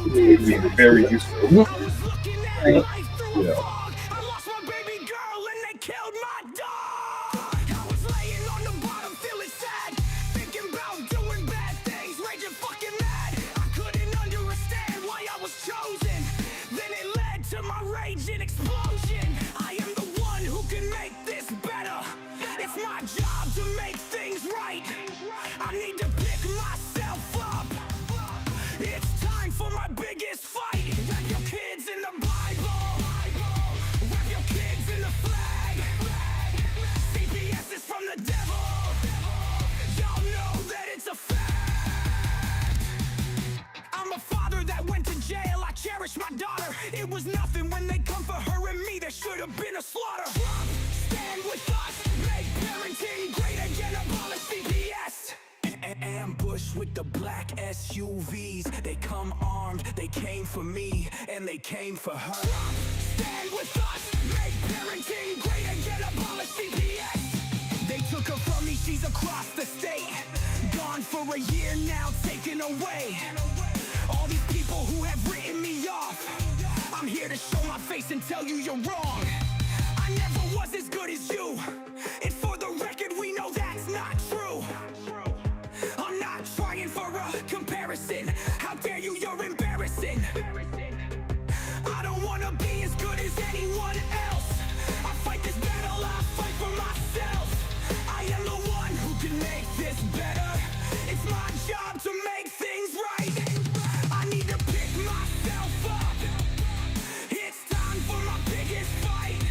It would be very useful. Mhm. You Right. know. I lost my baby girl and they killed my dog. I was laying on the bottom feeling sad, thinking about doing bad things, raging fucking mad. I couldn't understand why I was chosen. Then it led to my rage and explosion. I am the one who can make this better. It's my job to make things right. I need to pick myself up. It's time for my biggest fight. Wrap your kids in the Bible. Wrap your kids in the flag. CPS is from the devil. Y'all know that it's a fact. I'm a father that went to jail. I cherish my daughter. It was nothing when they come for her and me. There should have been a slaughter. Stand with us. Make parenting great again. Abolish CPS. Ambush with the black SUVs. They come armed, they came for me, and they came for her. Stand with us, make parenting great again, abolish CPS. They took her from me, she's across the state. Gone for a year now, taken away. All these people who have written me off, I'm here to show my face and tell you you're wrong. I never was as good as you, and for the record we know that's not true. I'm not trying for a comparison. How dare you, you're embarrassing. I don't wanna be as good as anyone else. I fight this battle, I fight for myself. I am the one who can make this better. It's my job to make things right. I need to pick myself up. It's time for my biggest fight.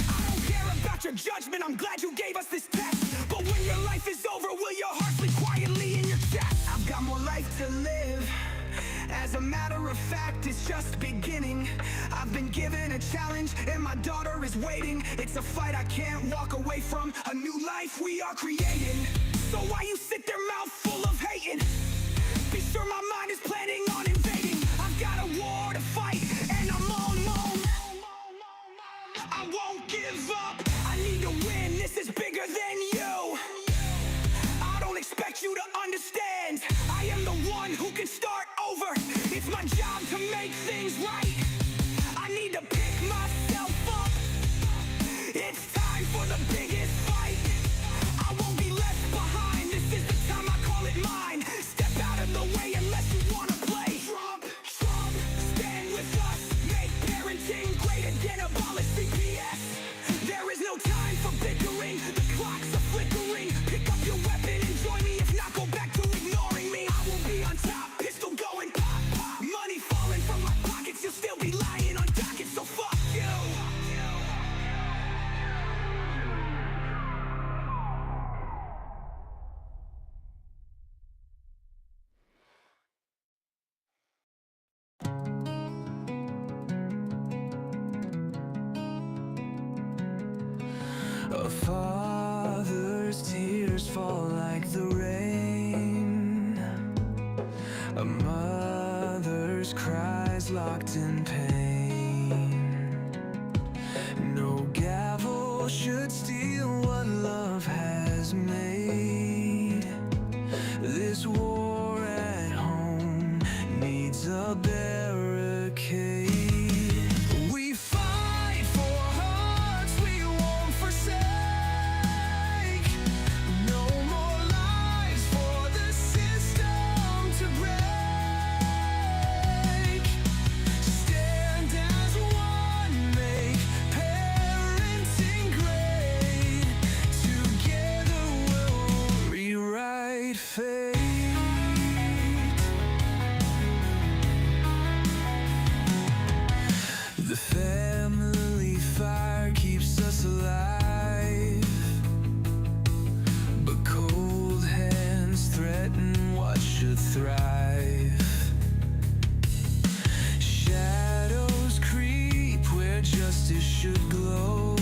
I don't care about your judgment, I'm glad you gave us this test. But when your life is over, will your heart sleep quietly in your chest? I've got more life to live. As a matter of fact, it's just beginning. I've been given a challenge and my daughter is waiting. It's a fight I can't walk away from, a new life we are creating. So why you sit there mouth full of hating? Be sure my mind is planning on invading. I've got a war to fight and I'm on. I won't give up, I need to win, this is bigger than you. I don't expect you to understand. I am the one who can start over. It's my job to make things right. I need to pick myself up. It's time for the biggest fight. I won't be left behind. This is the time, I call it mine. Step out of the way unless you wanna play Trump. Stand with us. Make parenting great again. Abolish CPS. There is no time for bickering. The clocks are flickering. Pick up your weapon and join me. If not, go back to ignoring me. I will be on top. Pistol going pop, pop. Money falling from my pockets. You'll still be lying on docket, so fuck you. A father's tears fall like the rain. A mother's cries locked in pain. No gavel should steal what love has made. This war at home needs a barricade. We fight for hearts we won't forsake. No more lives for the system to break. Stand as one, make parenting great. Together we'll rewrite fate. The family fire keeps us alive, but cold hands threaten what should thrive. Shadows creep where justice should glow.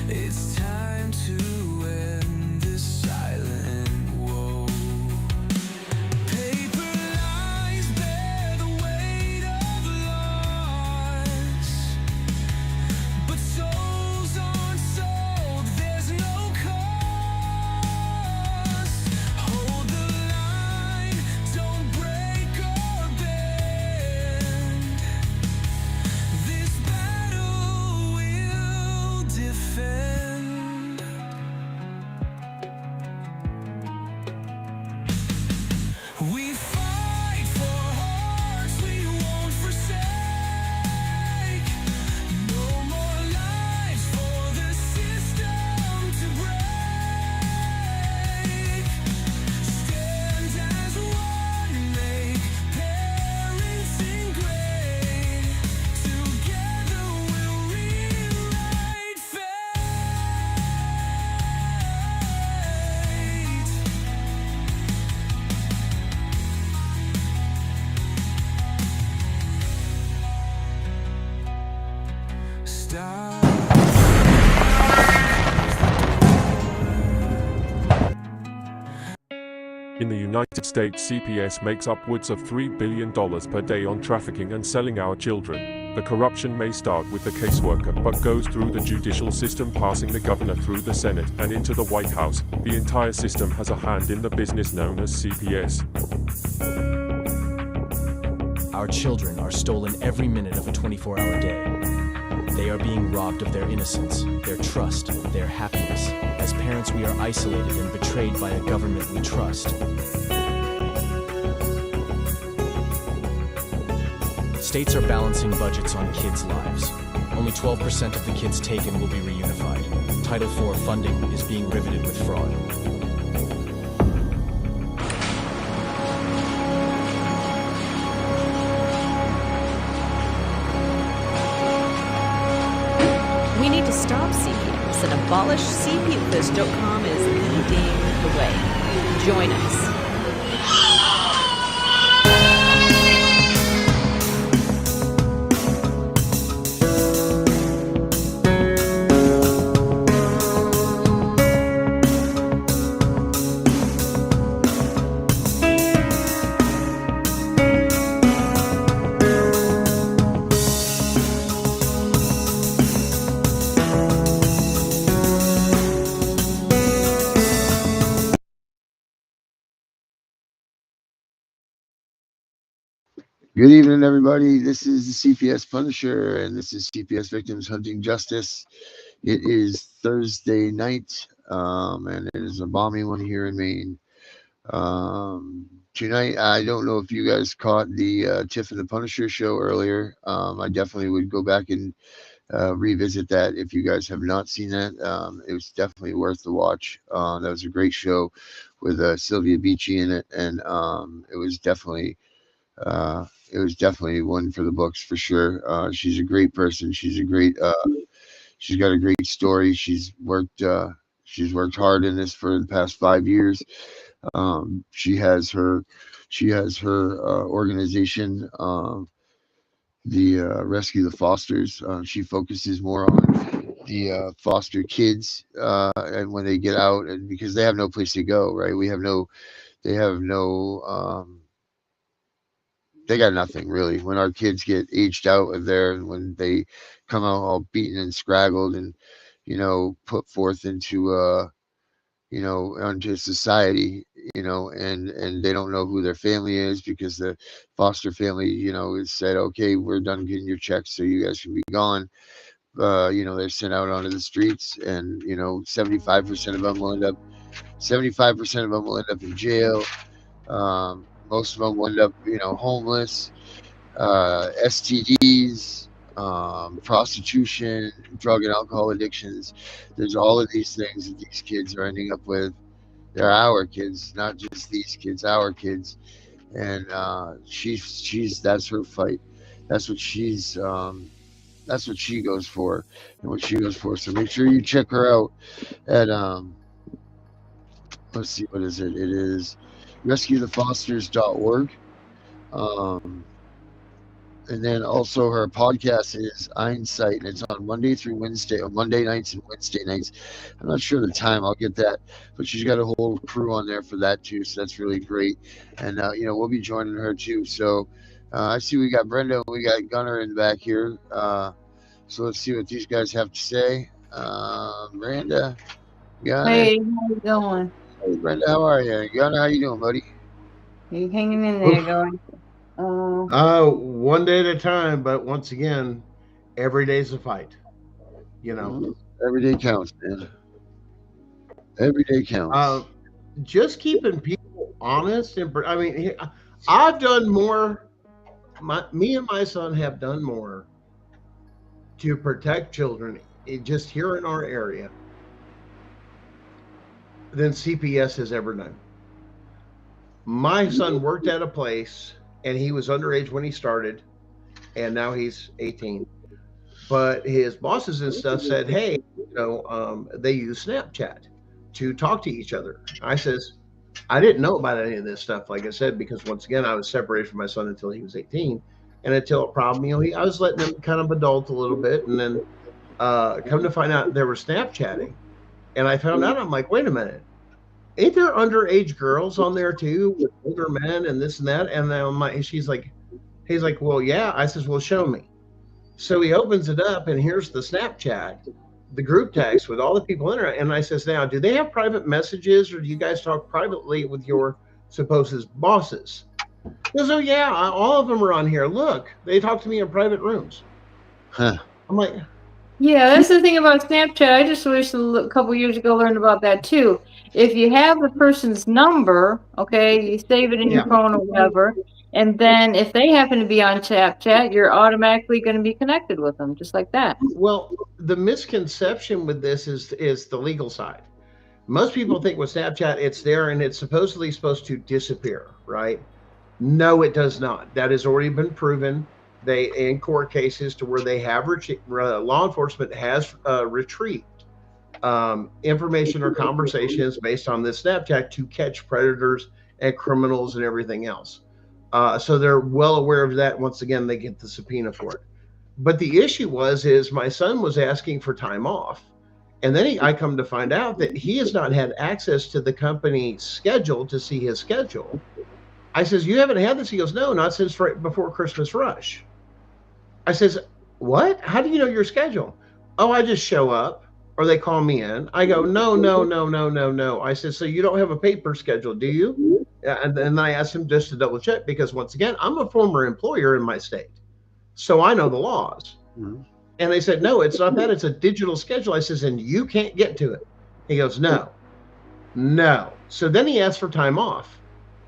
It's time to end this silent woe. Paper lies bear the weight of loss, but souls aren't sold, there's no cost. Hold the line, don't break or In the United States, CPS makes upwards of $3 billion per day on trafficking and selling our children. The corruption may start with the caseworker, but goes through the judicial system, passing the governor through the Senate and into the White House. The entire system has a hand in the business known as CPS. Our children are stolen every minute of a 24-hour day. They are being robbed of their innocence, their trust, their happiness. As parents, we are isolated and betrayed by a government we trust. States are balancing budgets on kids' lives. Only 12% of the kids taken will be reunified. Title IV funding is being riveted with fraud. We need to stop CPS and abolish CPS.com is leading the way. Join us. Good evening, everybody. This is the CPS Punisher, and this is CPS Victims Hunting Justice. It is Thursday night, and it is a balmy one here in Maine. Tonight, I don't know if you guys caught the Tiff and the Punisher show earlier. I definitely would go back and revisit that if you guys have not seen that. It was definitely worth the watch. That was a great show with Sylvia Beachy in it, and it was definitely one for the books for sure. She's a great person. She's got a great story. She's worked hard in this for the past 5 years. She has her organization, the Rescue the Fosters. She focuses more on the foster kids, and when they get out, and because they have no place to go, right? They got nothing really. When our kids get aged out of there, and when they come out all beaten and scraggled and, put forth into, onto society, and they don't know who their family is because the foster family, has said, okay, we're done getting your checks, so you guys can be gone. They're sent out onto the streets, and 75% of them will end up in jail. Most of them will end up, homeless, STDs, prostitution, drug and alcohol addictions. There's all of these things that these kids are ending up with. They're our kids, not just these kids, our kids. And that's her fight. That's what she goes for, and what she goes for. So make sure you check her out at let's see, what is it? It is rescuethefosters.org. And then also her podcast is Einsight, and it's on Monday nights and Wednesday nights. I'm not sure the time, I'll get that, but she's got a whole crew on there for that too, so that's really great. And we'll be joining her too. So I see we got Brenda and we got Gunnar in the back here. So let's see what these guys have to say. Brenda, Gunnar. Hey, how you doing? Hey Brenda, how are you? Gunnar, how you doing, buddy? You hanging in there, going? One day at a time, but once again, every day's a fight. Every day counts, man. Every day counts. Just keeping people honest, and I've done more. Me and my son have done more to protect children just here in our area than CPS has ever done. My son worked at a place, and he was underage when he started, and now he's 18. But his bosses and stuff said, hey, they use Snapchat to talk to each other. I says, I didn't know about any of this stuff, like I said, because once again, I was separated from my son until he was 18. And until a problem, I was letting him kind of adult a little bit. And then Come to find out, they were Snapchatting, and I found out. I'm like, wait a minute, ain't there underage girls on there too with older men and this and that? And then he's like, well, yeah. I says, well, show me. So he opens it up, and here's the Snapchat, the group text with all the people in it. And I says, now, do they have private messages, or do you guys talk privately with your supposed bosses? He goes, oh, yeah, all of them are on here. Look, they talk to me in private rooms. Huh. I'm like, Yeah, that's the thing about Snapchat. I just wish a couple years ago learned about that too. If you have the person's number, okay, you save it in your Yeah. phone or whatever, and then if they happen to be on Snapchat, you're automatically going to be connected with them, just like that. well, the misconception with this is the legal side. Most people think with Snapchat, it's there and it's supposedly supposed to disappear, right? No, it does not. That has already been proven. They in court cases to where they have law enforcement has retrieved information or conversations based on this Snapchat to catch predators and criminals and everything else. So they're well aware of that. Once again, they get the subpoena for it. But the issue is my son was asking for time off. And then I come to find out that he has not had access to the company schedule to see his schedule. I says, you haven't had this? He goes, no, not since right before Christmas rush. I says, what? How do you know your schedule? Oh, I just show up or they call me in. I go, no. I said, so you don't have a paper schedule, do you? And then I asked him just to double check because once again, I'm a former employer in my state. So I know the laws. Mhm. And they said, no, it's not that. It's a digital schedule. I says, and you can't get to it. He goes, no. So then he asked for time off.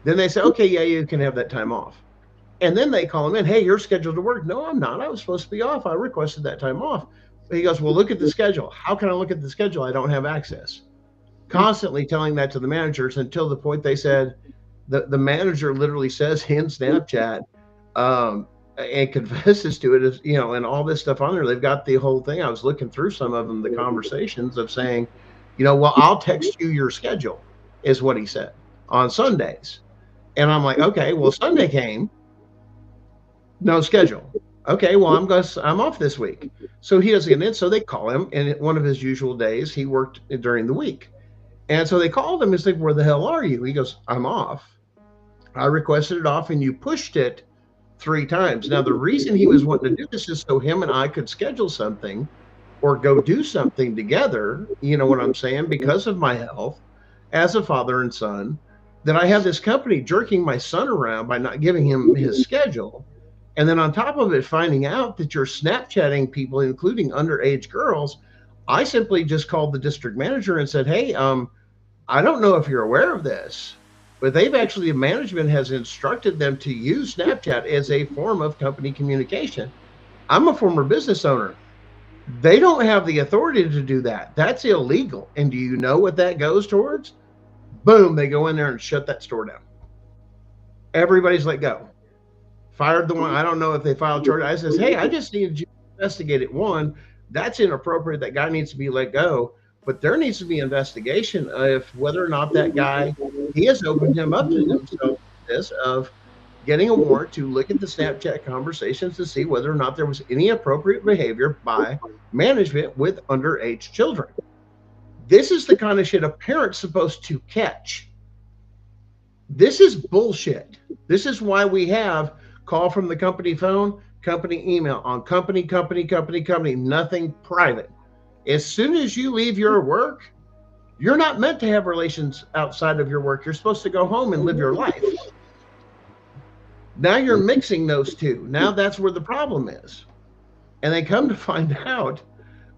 Then they say, okay, yeah, you can have that time off. And then they call him in. Hey, you're scheduled to work. No, I'm not. I was supposed to be off. I requested that time off. But he goes, well, look at the schedule. How can I look at the schedule? I don't have access. Constantly telling that to the managers until the point they said the manager literally says in Snapchat and confesses to it, as you know, and all this stuff on there. They've got the whole thing. I was looking through some of them, the conversations of saying, you know, well, I'll text you your schedule, is what he said on Sundays. And I'm like, okay, well, Sunday came, no schedule. Okay, well, I'm off this week. So he doesn't get in. So they call him, and one of his usual days, he worked during the week. And so they called him and said, where the hell are you? He goes, I'm off. I requested it off, and you pushed it 3 times. Now, the reason he was wanting to do this is so him and I could schedule something or go do something together. You know what I'm saying? Because of my health as a father and son, that I have this company jerking my son around by not giving him his schedule. And then on top of it, finding out that you're Snapchatting people, including underage girls. I simply just called the district manager and said, hey, I don't know if you're aware of this, but the management has instructed them to use Snapchat as a form of company communication. I'm a former business owner. They don't have the authority to do that. That's illegal. And do you know what that goes towards? Boom, they go in there and shut that store down. Everybody's let go. Fired the one. I don't know if they filed charges. I says, hey, I just needed you to investigate it. One, that's inappropriate. That guy needs to be let go. But there needs to be investigation of whether or not that guy, he has opened him up to himself this of getting a warrant to look at the Snapchat conversations to see whether or not there was any appropriate behavior by management with underage children. This is the kind of shit a parent's supposed to catch. This is bullshit. This is why we have call from the company phone, company email on company, nothing private. As soon as you leave your work, you're not meant to have relations outside of your work. You're supposed to go home and live your life. Now you're mixing those two. Now that's where the problem is. And they come to find out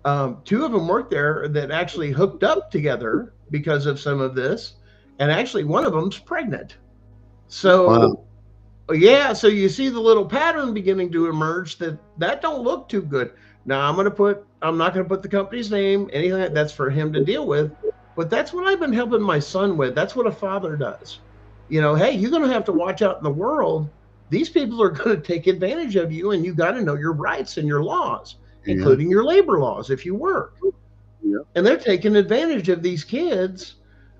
2 of them worked there that actually hooked up together because of some of this. And actually one of them's pregnant. So, wow. Yeah, so you see the little pattern beginning to emerge that don't look too good. Now I'm not going to put the company's name, anything that's for him to deal with, but that's what I've been helping my son with. That's what a father does. You know, hey, you're going to have to watch out in the world. These people are going to take advantage of you, and you got to know your rights and your laws, including your labor laws if you work. Yeah. And they're taking advantage of these kids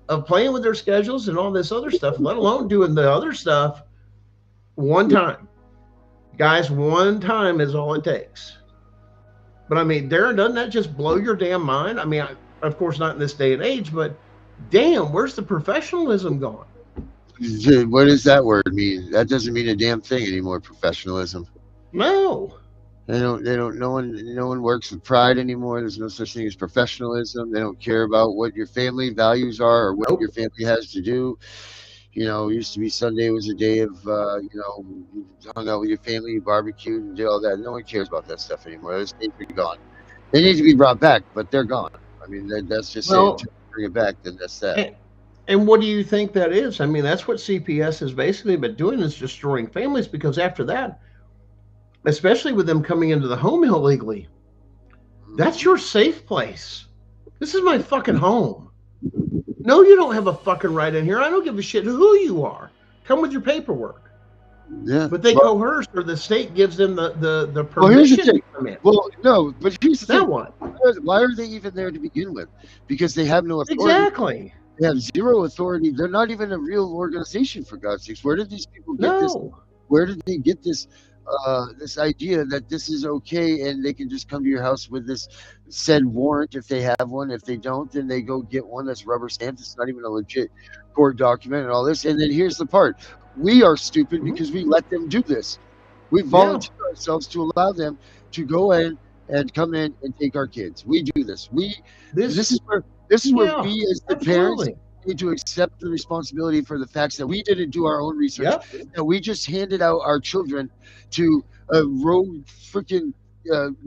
of playing with their schedules and all this other stuff, let alone doing the other stuff one time. Guys, one time is all it takes. But I mean, Darren, doesn't that just blow your damn mind? I mean, of course, not in this day and age, but damn, where's the professionalism gone? What does that word mean? That doesn't mean a damn thing anymore. Professionalism. No. They don't. They don't. No one works with pride anymore. There's no such thing as professionalism. They don't care about what your family values are or what Nope. your family has to do. You know, it used to be Sunday was a day of, you know, you hung out with your family, you barbecued and did all that. No one cares about that stuff anymore. Those days are gone. They need to be brought back, but they're gone. I mean, that's just it. Well, Until you bring it back, then that's that. and what do you think that is? I mean, that's what CPS has basically been doing, is destroying families, because after that, especially with them coming into the home illegally, that's your safe place. This is my fucking home. No, you don't have a fucking right in here. I don't give a shit who you are. Come with your paperwork. Yeah. But they Well, coerce, or the state gives them the well, here's the permission thing. to come in. Well, no, but here's the Now thing. what? Why are they even there to begin with? Because they have no authority. Exactly. They have zero authority. They're not even a real organization, for God's sakes. Where did these people get this? No. Where did they get this this idea that this is okay and they can just come to your house with this said warrant if they have one? If they don't, then they go get one that's rubber stamped. It's not even a legit court document and all this. And then here's the part: we are stupid because we let them do this. We volunteer ourselves to allow them to go in and come in and take our kids. We do this. This is where Yeah, we as the parents absolutely. need to accept the responsibility for the facts that we didn't do our own research, Yep. that we just handed out our children to a rogue freaking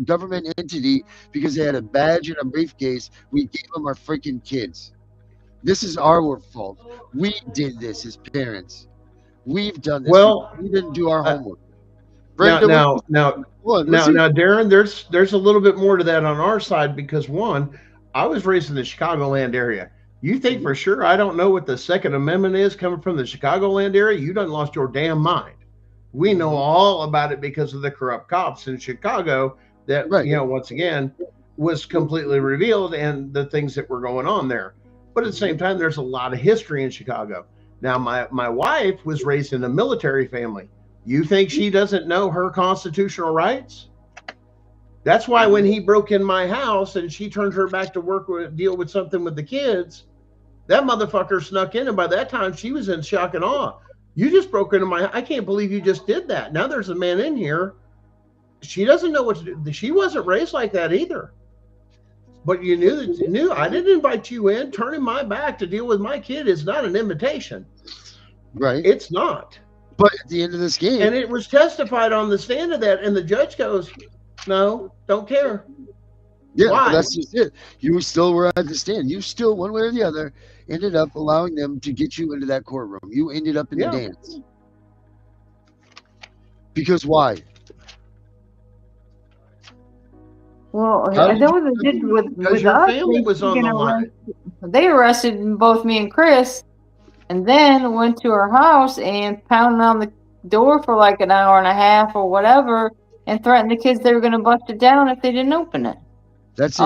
government entity because they had a badge and a briefcase. We gave them our freaking kids. This is our fault. We did this as parents. We've done this. Well, We didn't do our uh, homework. now, Brenda, now, now, what? now, Darren, there's a little bit more to that on our side, because one, I was raised in the Chicagoland area. You think for sure I don't know what the Second Amendment is coming from the Chicagoland area? You done lost your damn mind. We know all about it because of the corrupt cops in Chicago that, Right. once again, was completely revealed, and the things that were going on there. But at the same time, there's a lot of history in Chicago. Now, my wife was raised in a military family. You think she doesn't know her constitutional rights? That's why when he broke in my house and she turned her back to work deal with something with the kids, that motherfucker snuck in, and by that time she was in shock and awe. You just broke into my. I can't believe you just did that. Now there's a man in here. She doesn't know what to do. She wasn't raised like that either. But you knew I didn't invite you in. Turning my back to deal with my kid is not an invitation. Right. It's not. But at the end of this game, And it was testified on the stand of that, and the judge goes, "No, don't care." yeah, Why? but that's just it. You still were at the stand. You still, one way or the other, ended up allowing them to get you into that courtroom. You ended up in Yeah. the dance. Because why? Well, How that did was what they did with Because your us. family was on the line. They arrested both me and Chris, and then went to our house and pounded on the door for like an hour and a half or whatever, and threatened the kids they were going to bust it down if they didn't open it. That's it.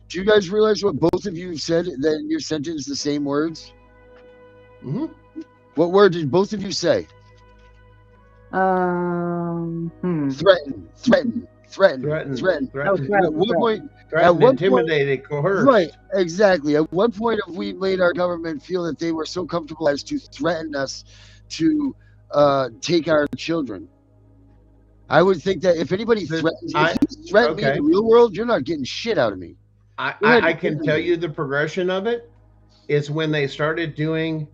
Do you guys realize what both of you said that in your sentence, the same words? Hmm. What word did both of you say? Hmm. Threaten, threaten, threaten, Threatened, threaten. threatened, At what point? threatened, what point- intimidated, coerced. Right, exactly. At what point have we made our government feel that they were so comfortable as to threaten us to take our children? I would think that if anybody threatens, if you threaten me in the real world, you're not getting shit out of me. I can tell you the progression of it is when they started doing,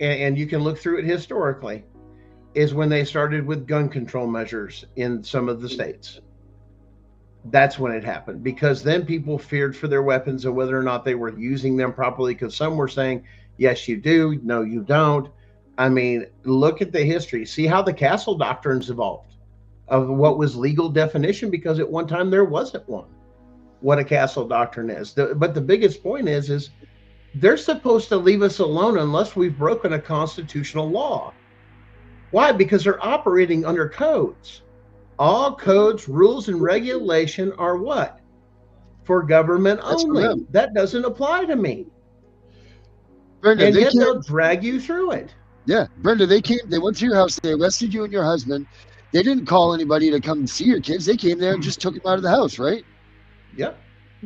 and you can look through it historically, is when they started with gun control measures in some of the states. That's when it happened, because then people feared for their weapons and whether or not they were using them properly, because some were saying, yes, you do, no, you don't. I mean, look at the history. See how the castle doctrines evolved of what was legal definition, because at one time there wasn't one, what a castle doctrine is. But the biggest point is they're supposed to leave us alone unless we've broken a constitutional law. Why? Because they're operating under codes. All codes, rules, and regulation are what? For government That's for only. them. That doesn't apply to me. Brenda, And they yet came, they'll drag you through it. yeah, Brenda, they went to your house, they arrested you and your husband, They didn't call anybody to come see your kids. They came there and just took them out of the house, right? Yep.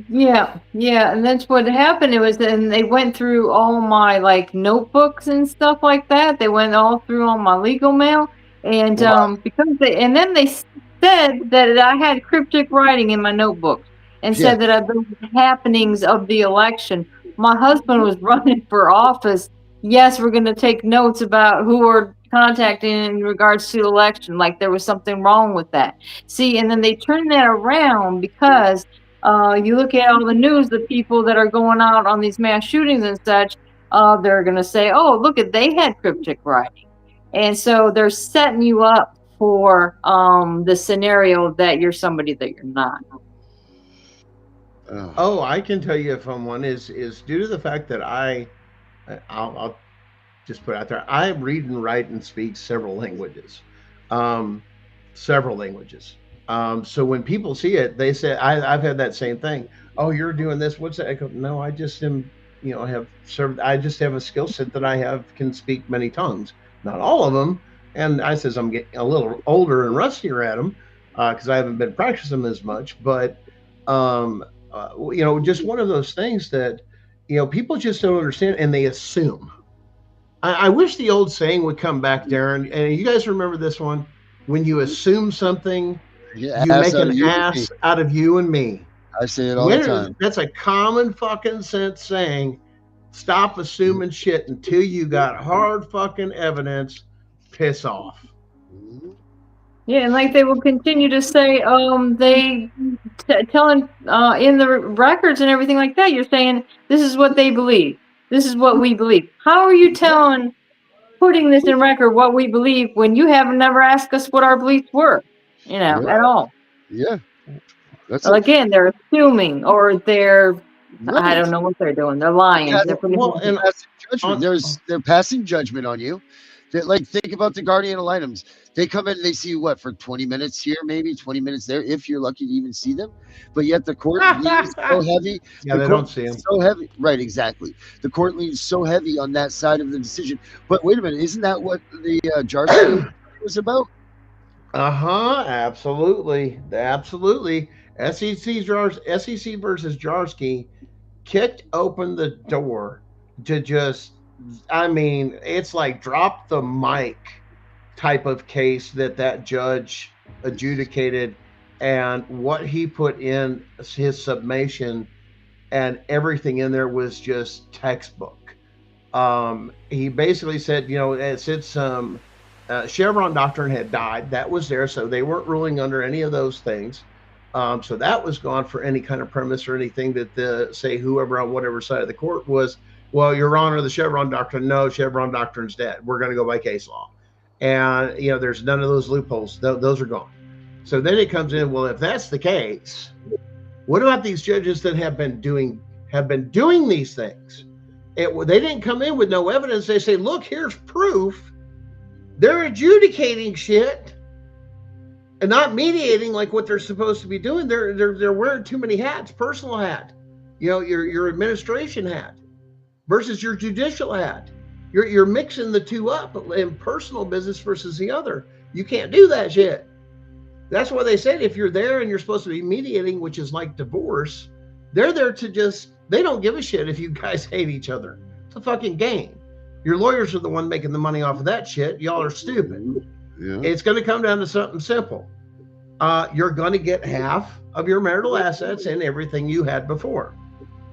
Yeah, yeah, and that's what happened. It was, and they went through all my like notebooks and stuff like that. They went all through all my legal mail, and Wow. because and then they said that I had cryptic writing in my notebooks, and Yeah. said that the happenings of the election. My husband was running for office. Yes, we're going to take notes about who we're contacting in regards to the election. Like there was something wrong with that. See, and then they turned that around because you look at all the news, the people that are going out on these mass shootings and such, they're going to say, oh, look at, they had cryptic writing. And so they're setting you up for the scenario that you're somebody that you're not. Oh, I can tell you if I'm one is due to the fact that I'll just put it out there. I read and write and speak several languages. Several languages. So when people see it, they say, I've had that same thing. Oh, you're doing this. What's that? I go, no, I just am, have served. I just have a skill set that can speak many tongues, not all of them. And I says, I'm getting a little older and rustier at them because I haven't been practicing them as much. But, just one of those things that, people just don't understand and they assume. I wish the old saying would come back, Darren. And you guys remember this one? When you assume something, you make an ass out of you and me. I say it all the time. That's a common fucking sense saying. Stop assuming shit until you got hard fucking evidence. Piss off. Yeah, and like they will continue to say, they telling in the records and everything like that. You're saying this is what they believe. This is what we believe. How are you putting this in record what we believe when you have never asked us what our beliefs were, at all? Yeah. Again, they're assuming, or they're, right. I don't know what they're doing. They're lying. Yeah, they're passing judgment. They're passing judgment on you. Think about the guardian ad litems. They come in and they see you for 20 minutes here, maybe 20 minutes there, if you're lucky to even see them. But yet the court leans so heavy. Yeah, they don't see them. So heavy. Right, exactly. The court leans so heavy on that side of the decision. But wait a minute, isn't that what the Jarski was about? Absolutely. Absolutely. SEC versus Jarski kicked open the door to just, it's like drop the mic type of case that judge adjudicated, and what he put in his summation and everything in there was just textbook. He basically said, it said some Chevron doctrine had died. That was there, so they weren't ruling under any of those things. So that was gone for any kind of premise or anything that whoever on whatever side of the court was, well, Your Honor, the Chevron doctrine, no, Chevron doctrine's dead. We're going to go by case law. And, there's none of those loopholes. Those are gone. So then it comes in, well, if that's the case, what about these judges that have been doing these things? They didn't come in with no evidence. They say, look, here's proof. They're adjudicating shit and not mediating like what they're supposed to be doing. They're wearing too many hats, personal hat, your administration hat versus your judicial hat. You're mixing the two up in personal business versus the other. You can't do that shit. That's why they said if you're there and you're supposed to be mediating, which is like divorce, they're there to they don't give a shit if you guys hate each other. It's a fucking game. Your lawyers are the one making the money off of that shit. Y'all are stupid. Yeah. It's going to come down to something simple. You're going to get half of your marital assets and everything you had before.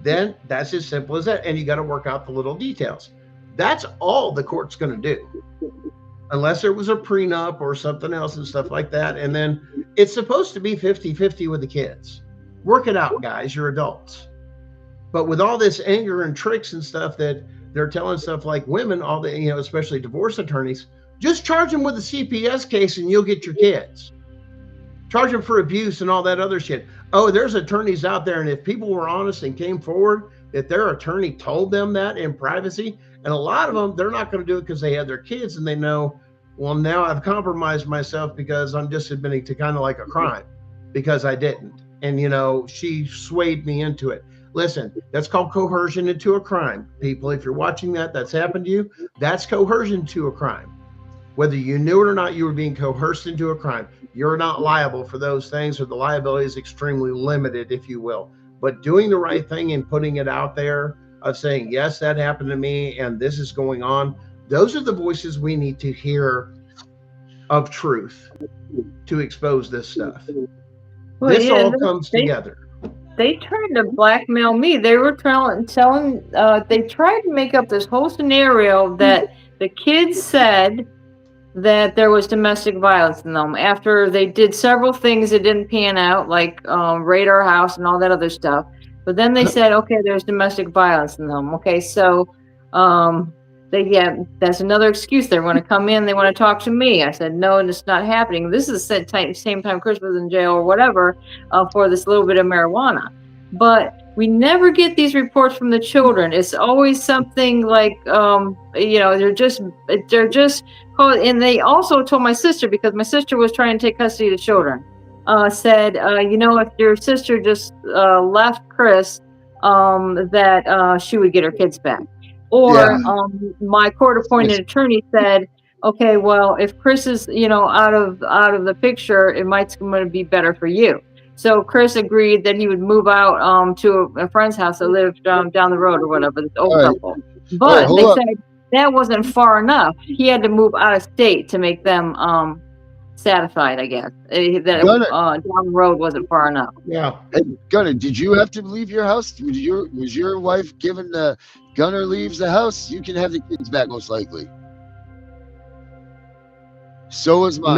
Then that's as simple as that. And you got to work out the little details. That's all the court's going to do. Unless there was a prenup or something else and stuff like that. And then it's supposed to be 50-50 with the kids. Work it out, guys. You're adults. But with all this anger and tricks and stuff that they're telling stuff like women, all the, especially divorce attorneys, just charge them with a CPS case and you'll get your kids. Charge them for abuse and all that other shit. Oh, there's attorneys out there, and if people were honest and came forward that their attorney told them that in privacy, and a lot of them, they're not going to do it because they have their kids and they know, well, now I've compromised myself because I'm just admitting to kind of like a crime because I didn't. And, she swayed me into it. Listen, that's called coercion into a crime. People, if you're watching that's happened to you, that's coercion to a crime. Whether you knew it or not, you were being coerced into a crime. You're not liable for those things, or the liability is extremely limited, if you will. But doing the right thing and putting it out there of saying, yes, that happened to me and this is going on, those are the voices we need to hear of truth to expose this stuff. Well, This yeah, all comes together. They tried to blackmail me. They were they tried to make up this whole scenario that the kids said that there was domestic violence in them after they did several things that didn't pan out, like raid our house and all that other stuff. But then they said, okay, there's domestic violence in them. Okay, so that's another excuse. They want to come in, they want to talk to me. I said, no, it's not happening. This is the same time Chris was in jail or whatever for this little bit of marijuana. But we never get these reports from the children. It's always something like, they're just called. And they also told my sister, because my sister was trying to take custody of the children, said, if your sister just left Chris, that she would get her kids back. Or my court-appointed attorney said, okay, well, if Chris is, out of the picture, it might be better for you. So Chris agreed that he would move out to a friend's house that lived down the road or whatever, this old couple. But they said that wasn't far enough. He had to move out of state to make them satisfied, I guess. That down the road wasn't far enough. Yeah. Hey, Gunner, did you have to leave your house? Was your wife given the Gunner leaves the house? You can have the kids back, most likely. So was mine.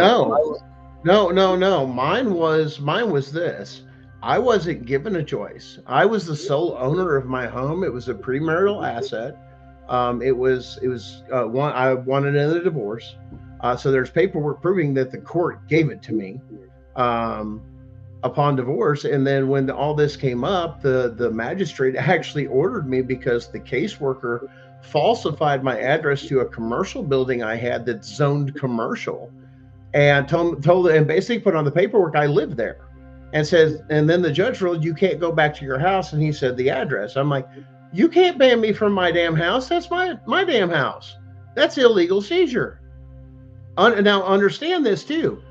No. Mine was this. I wasn't given a choice. I was the sole owner of my home. It was a premarital asset. It was one. I wanted another divorce. So there's paperwork proving that the court gave it to me upon divorce. And then when all this came up, the magistrate actually ordered me, because the caseworker falsified my address to a commercial building I had that's zoned commercial, and and basically put on the paperwork I lived there, and then the judge ruled, you can't go back to your house. And he said the address. I'm like, you can't ban me from my damn house. That's my damn house. That's illegal seizure. Now understand this too.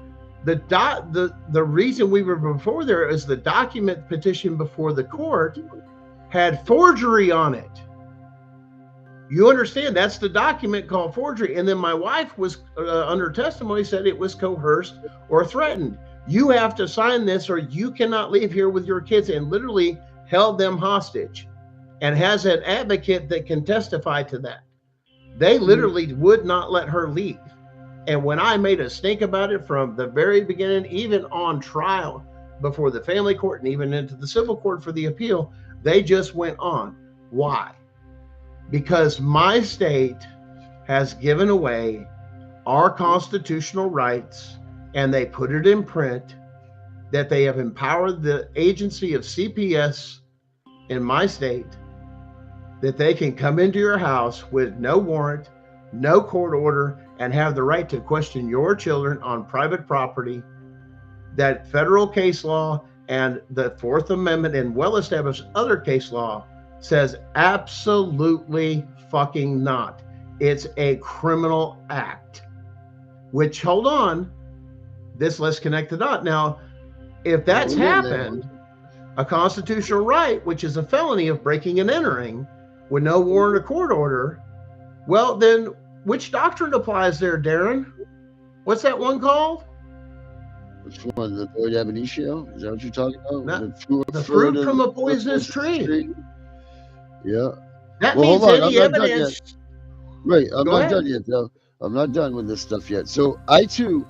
The reason we were before there is the document petition before the court had forgery on it. You understand? That's the document called forgery. And then my wife was under testimony, said it was coerced or threatened. You have to sign this or you cannot leave here with your kids, and literally held them hostage, and has an advocate that can testify to that. They literally would not let her leave. And when I made a stink about it from the very beginning, even on trial before the family court and even into the civil court for the appeal, they just went on. Why? Because my state has given away our constitutional rights, and they put it in print that they have empowered the agency of CPS in my state, that they can come into your house with no warrant, no court order, and have the right to question your children on private property. That federal case law and the Fourth Amendment and well-established other case law says absolutely fucking not. It's a criminal act. Which, hold on, let's connect the dot. Now, if that's happened, a constitutional right, which is a felony of breaking and entering with no warrant or court order, well, then which doctrine applies there, Darren? What's that one called? Which one? The void ab initio? Is that what you're talking about? No, the fruit from a poisonous tree. Yeah. That means any evidence. Right. I'm not done yet, though. I'm not done with this stuff yet. So I, too,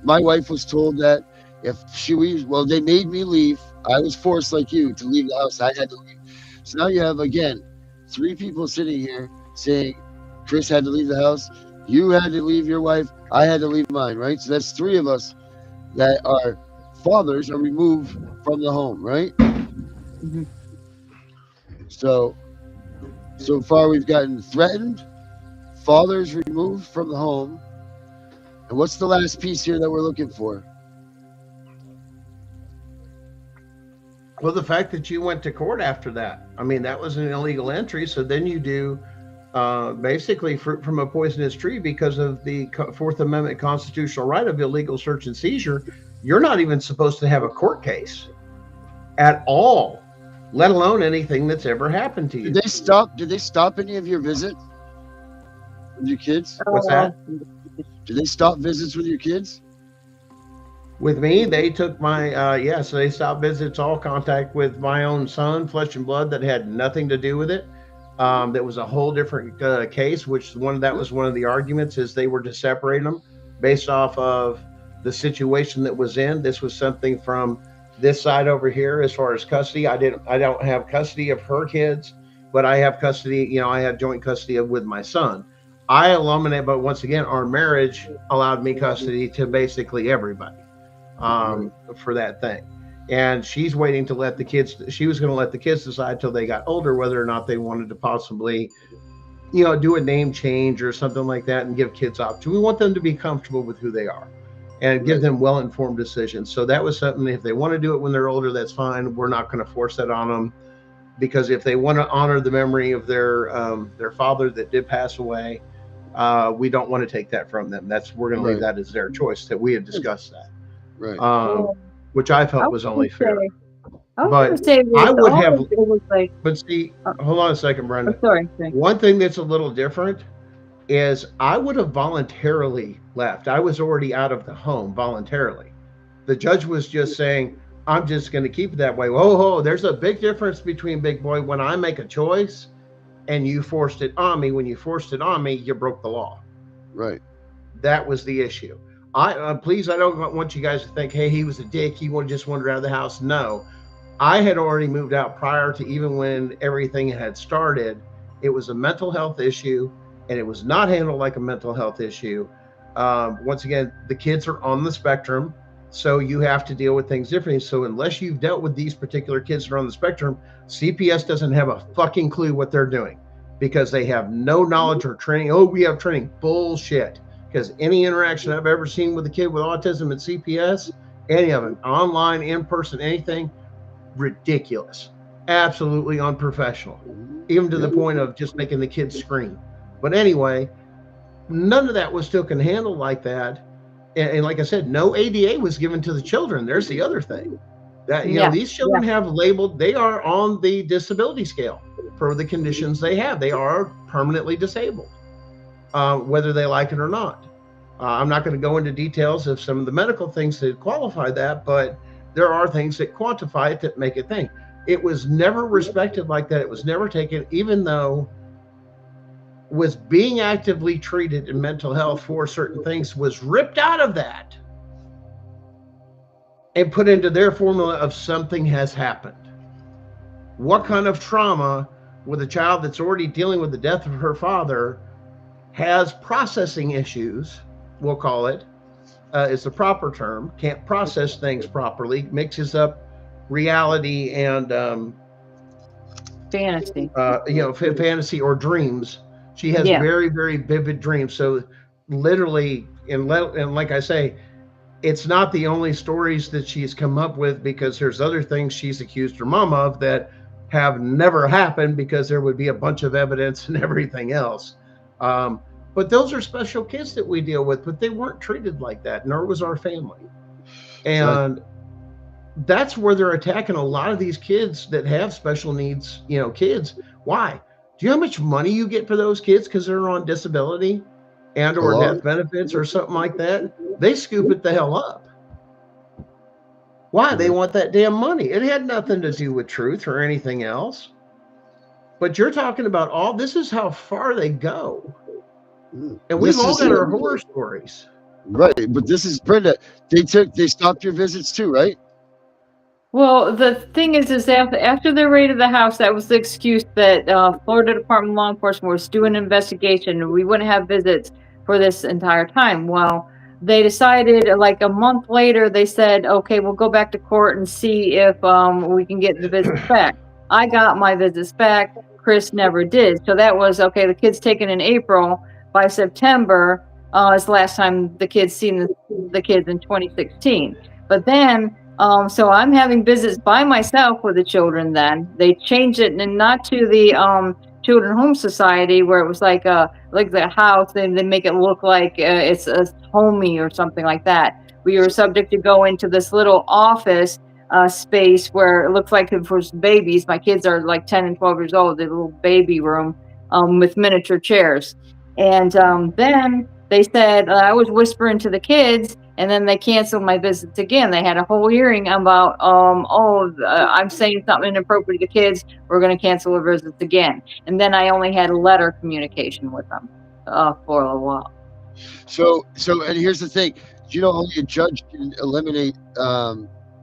my wife was told that if she leaves, well, they made me leave. I was forced, like you, to leave the house. I had to leave. So now you have, again, 3 people sitting here saying Chris had to leave the house. You had to leave your wife. I had to leave mine, right? So that's 3 of us that are fathers are removed from the home, right? Mm-hmm. So far we've gotten threatened, fathers removed from the home. And what's the last piece here that we're looking for? Well, the fact that you went to court after that. I mean, that was an illegal entry. So then you do basically fruit from a poisonous tree because of the Fourth Amendment constitutional right of illegal search and seizure. You're not even supposed to have a court case at all, let alone anything that's ever happened to you. Did they stop any of your visits with your kids? What's that? Did they stop visits with your kids? With me, they took my so they stopped visits, all contact with my own son, flesh and blood, that had nothing to do with it. That was a whole different case, which was one of the arguments, is they were to separate them based off of the situation that was in. This was something from this side over here as far as custody. I don't have custody of her kids, but I have custody. I have joint custody with my son. I eliminate, but once again, our marriage allowed me custody to basically everybody for that thing. And she's waiting to let the kids, she was going to let the kids decide till they got older whether or not they wanted to possibly, do a name change or something like that and give kids options. We want them to be comfortable with who they are and give them well-informed decisions. So that was something, if they want to do it when they're older, that's fine. We're not going to force that on them, because if they want to honor the memory of their father that did pass away, we don't want to take that from them. We're going to leave that as their choice. That we had discussed that. Right. Which I felt was only fair. I would have. But see, hold on a second, Brenda. Sorry. One thing that's a little different is I would have voluntarily left. I was already out of the home voluntarily. The judge was just saying, I'm just going to keep it that way. Whoa, there's a big difference between, big boy, when I make a choice and you forced it on me. When you forced it on me, you broke the law. Right. That was the issue. Please, I don't want you guys to think, hey, he was a dick, he just wandered out of the house. No, I had already moved out prior to even when everything had started. It was a mental health issue, and it was not handled like a mental health issue. Once again, the kids are on the spectrum, so you have to deal with things differently. So unless you've dealt with these particular kids that are on the spectrum, CPS doesn't have a fucking clue what they're doing, because they have no knowledge or training. Oh, we have training. Bullshit. Because any interaction I've ever seen with a kid with autism at CPS, any of them, online, in person, anything, ridiculous, absolutely unprofessional, even to the point of just making the kids scream. But anyway, none of that was still can handle like that. And like I said, no ADA was given to the children. There's the other thing. That these children have labeled, they are on the disability scale for the conditions they have. They are permanently disabled. Whether they like it or not. I'm not going to go into details of some of the medical things that qualify that, but there are things that quantify it that make it thing. It was never respected like that. It was never taken, even though was being actively treated in mental health for certain things, was ripped out of that and put into their formula of something has happened. What kind of trauma with a child that's already dealing with the death of her father has processing issues, we'll call it, is the proper term, can't process things properly, mixes up reality and fantasy. Fantasy or dreams. She has very, very vivid dreams. So literally, and like I say, it's not the only stories that she's come up with, because there's other things she's accused her mom of that have never happened, because there would be a bunch of evidence and everything else. But those are special kids that we deal with, but they weren't treated like that, nor was our family. And that's where they're attacking a lot of these kids that have special needs, kids. Why? Do you know how much money you get for those kids because they're on disability and or death benefits or something like that? They scoop it the hell up. Why? They want that damn money. It had nothing to do with truth or anything else. But you're talking about this is how far they go. And we've all got our horror stories. Right. But this is, Brenda, they stopped your visits too, right? Well, the thing is after they raided the house, that was the excuse that Florida Department of Law Enforcement was doing an investigation, and we wouldn't have visits for this entire time. Well, they decided, like a month later, they said, okay, we'll go back to court and see if we can get the visits back. I got my visits back. Chris never did. So that was, okay, the kid's taken in April. By September is the last time the kids seen the kids in 2016. But then, so I'm having visits by myself with the children then. They changed it, and not to the Children Home Society, where it was like the house, and they make it look like it's a homey or something like that. We were subject to go into this little office space where it looks like it was babies. My kids are like 10 and 12 years old. The little baby room with miniature chairs. And then they said I was whispering to the kids, and then they canceled my visits again. They had a whole hearing about, I'm saying something inappropriate to the kids. We're going to cancel the visits again. And then I only had letter communication with them for a while. So, and here's the thing. Only a judge can eliminate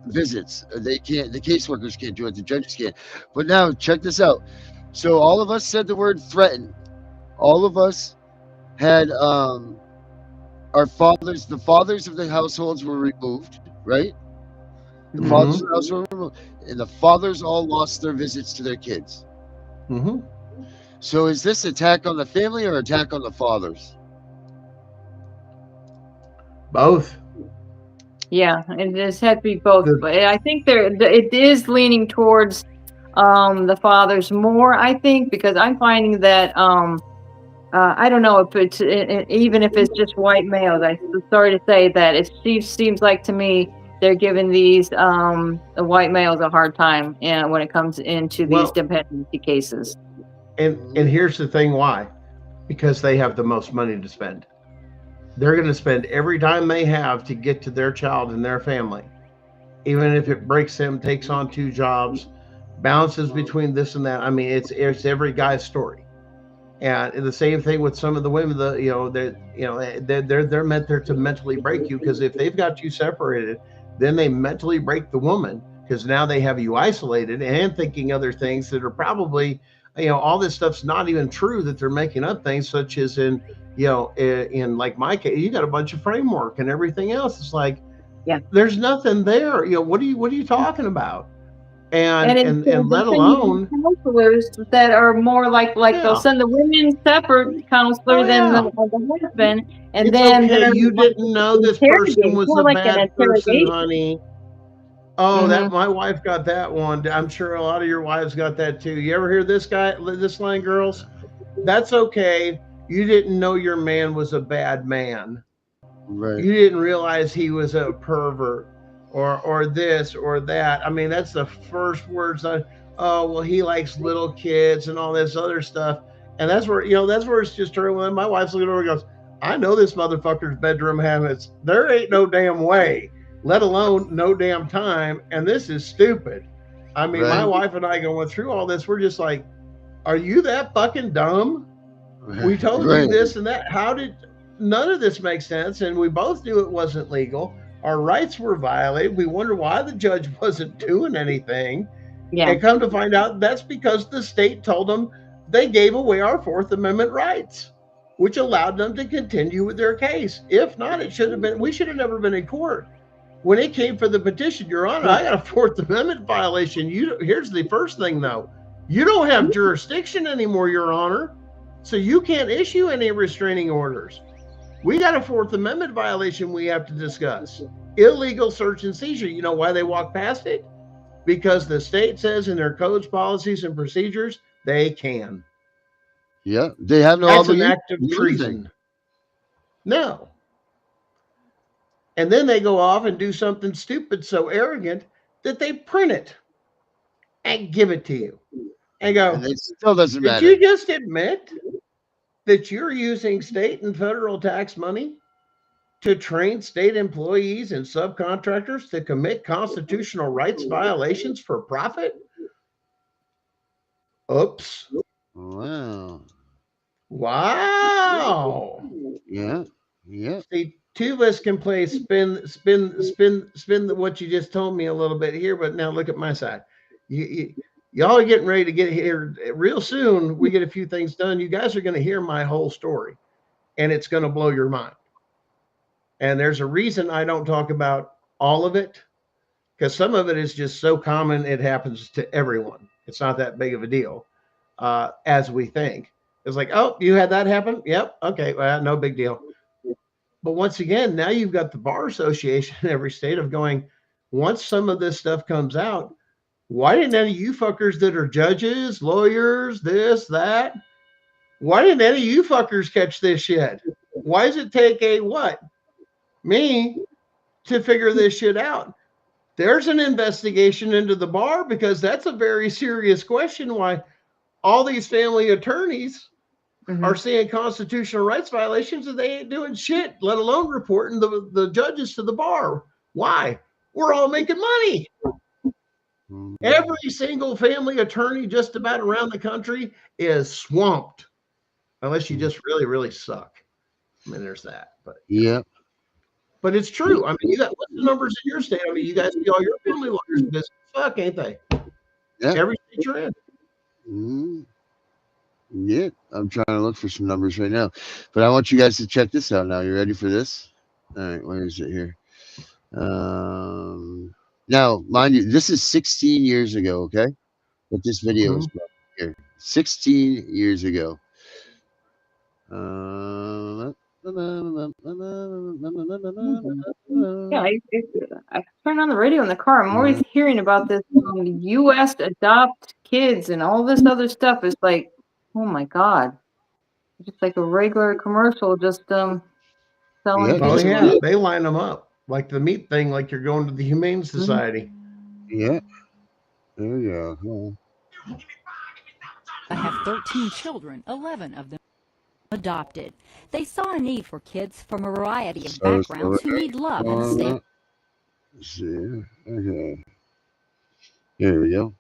visits. They can't. The caseworkers can't do it. The judges can't. But now, check this out. So all of us said the word threaten. All of us had our fathers. The fathers of the households were removed, right? The fathers of the house were removed, and the fathers all lost their visits to their kids. So is this attack on the family or attack on the fathers? Both. Yeah, it just had to be both. But I think it is leaning towards the fathers more, I think, because I'm finding that I don't know if it's even if it's just white males. I'm sorry to say that it seems like to me they're giving these the white males a hard time when it comes into these dependency cases. And here's the thing why. Because they have the most money to spend. They're going to spend every dime they have to get to their child and their family. Even if it breaks them, takes on 2 jobs, bounces between this and that. I mean, it's every guy's story. And the same thing with some of the women, they're meant there to mentally break you, because if they've got you separated, then they mentally break the woman, because now they have you isolated and thinking other things that are probably, all this stuff's not even true, that they're making up things, such as in like my case, you got a bunch of framework and everything else. It's like, there's nothing there. What are you talking about? And let alone counselors that are more like they'll send the women separate counselor than the husband, and it's then okay. You didn't know this person was a bad person, honey. That my wife got that one. I'm sure a lot of your wives got that too. You ever hear this line, girls? That's okay. You didn't know your man was a bad man. Right. You didn't realize he was a pervert or this or that. I mean, that's the first words. He likes little kids and all this other stuff. And that's where it's just turned. When my wife's looking over and goes, I know this motherfucker's bedroom habits. There ain't no damn way, let alone no damn time. And this is stupid. I mean, my wife and I going through all this. We're just like, are you that fucking dumb? We told you this and that. How did none of this make sense? And we both knew it wasn't legal. Our rights were violated. We wonder why the judge wasn't doing anything. And come to find out, that's because the state told them they gave away our 4th Amendment rights, which allowed them to continue with their case. If not, we should have never been in court. When it came for the petition, Your Honor, I got a 4th Amendment violation. Here's the first thing, though. You don't have jurisdiction anymore, Your Honor. So you can't issue any restraining orders. We got a 4th Amendment violation we have to discuss. Illegal search and seizure. You know why they walk past it? Because the state says in their codes, policies, and procedures, they can. Yeah, they have no That's obligation. an act of treason. No. And then they go off and do something stupid, so arrogant, that they print it and give it to you. And go, and it still doesn't matter. Did you just admit that you're using state and federal tax money to train state employees and subcontractors to commit constitutional rights violations for profit? Oops. Wow. Yeah. Yeah. See, 2 of us can play spin what you just told me a little bit here, but now look at my side. Y'all are getting ready to get here real soon. We get a few things done. You guys are going to hear my whole story, and it's going to blow your mind. And there's a reason I don't talk about all of it, because some of it is just so common. It happens to everyone. It's not that big of a deal as we think. It's like, oh, you had that happen? Yep. Okay. Well, no big deal. But once again, now you've got the Bar Association in every state of going, once some of this stuff comes out, Why didn't any of you fuckers that are judges, lawyers, this, that, why didn't any of you fuckers catch this shit? Why does it take me to figure this shit out? There's an investigation into the bar because that's a very serious question. Why all these family attorneys are seeing constitutional rights violations and they ain't doing shit, let alone reporting the judges to the bar. Why? We're all making money. Every single family attorney just about around the country is swamped, unless you just really, really suck. I mean, there's that. But Yeah. But it's true. I mean, you got what's the numbers in your state? I mean, you guys see all your family lawyers busy as fuck, ain't they? Yeah. Every state you're in. Mm-hmm. Yeah, I'm trying to look for some numbers right now, but I want you guys to check this out now. You ready for this? All right, where is it here? Now, mind you, this is 16 years ago, okay? But this video is from here. 16 years ago. Yeah, I turn on the radio in the car. I'm always hearing about this U.S. adopt kids and all this other stuff. It's like, oh my God. Just like a regular commercial, just selling Yeah, Oh kids. yeah, they line them up like the meat thing, like you're going to the Humane Society. Yeah. There we go. I have 13 children, 11 of them adopted. They saw a need for kids from a variety of backgrounds who need love and a stable. Let's see. Okay. Here we go.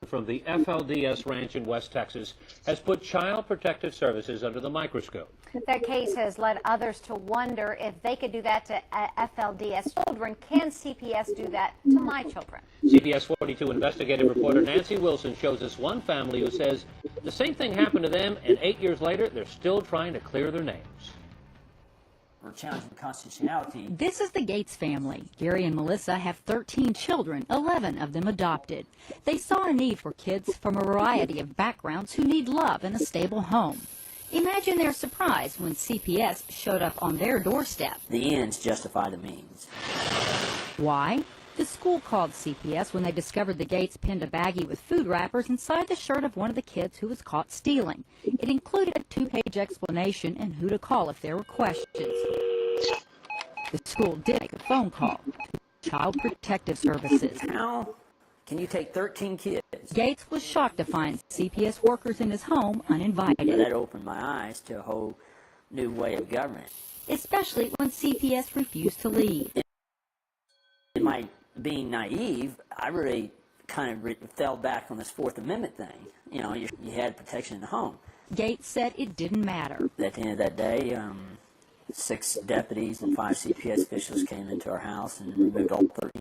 From the FLDS ranch in West Texas has put Child Protective Services under the microscope. That case has led others to wonder if they could do that to FLDS children. Can CPS do that to my children? CPS 42 investigative reporter Nancy Wilson shows us one family who says the same thing happened to them, and 8 years later, they're still trying to clear their names. Or challenging constitutionality. This is the Gates family. Gary and Melissa have 13 children, 11 of them adopted. They saw a need for kids from a variety of backgrounds who need love and a stable home. Imagine their surprise when CPS showed up on their doorstep. The ends justify the means. Why? The school called CPS when they discovered the Gates pinned a baggie with food wrappers inside the shirt of one of the kids who was caught stealing. It included a 2-page explanation and who to call if there were questions. The school did make a phone call to Child Protective Services. How can you take 13 kids? Gates was shocked to find CPS workers in his home uninvited. That opened my eyes to a whole new way of government. Especially when CPS refused to leave. In my being naive, I really kind of fell back on this Fourth Amendment thing. You know, you had protection in the home. Gates said it didn't matter. At the end of that day, 6 deputies and 5 CPS officials came into our house and removed all 13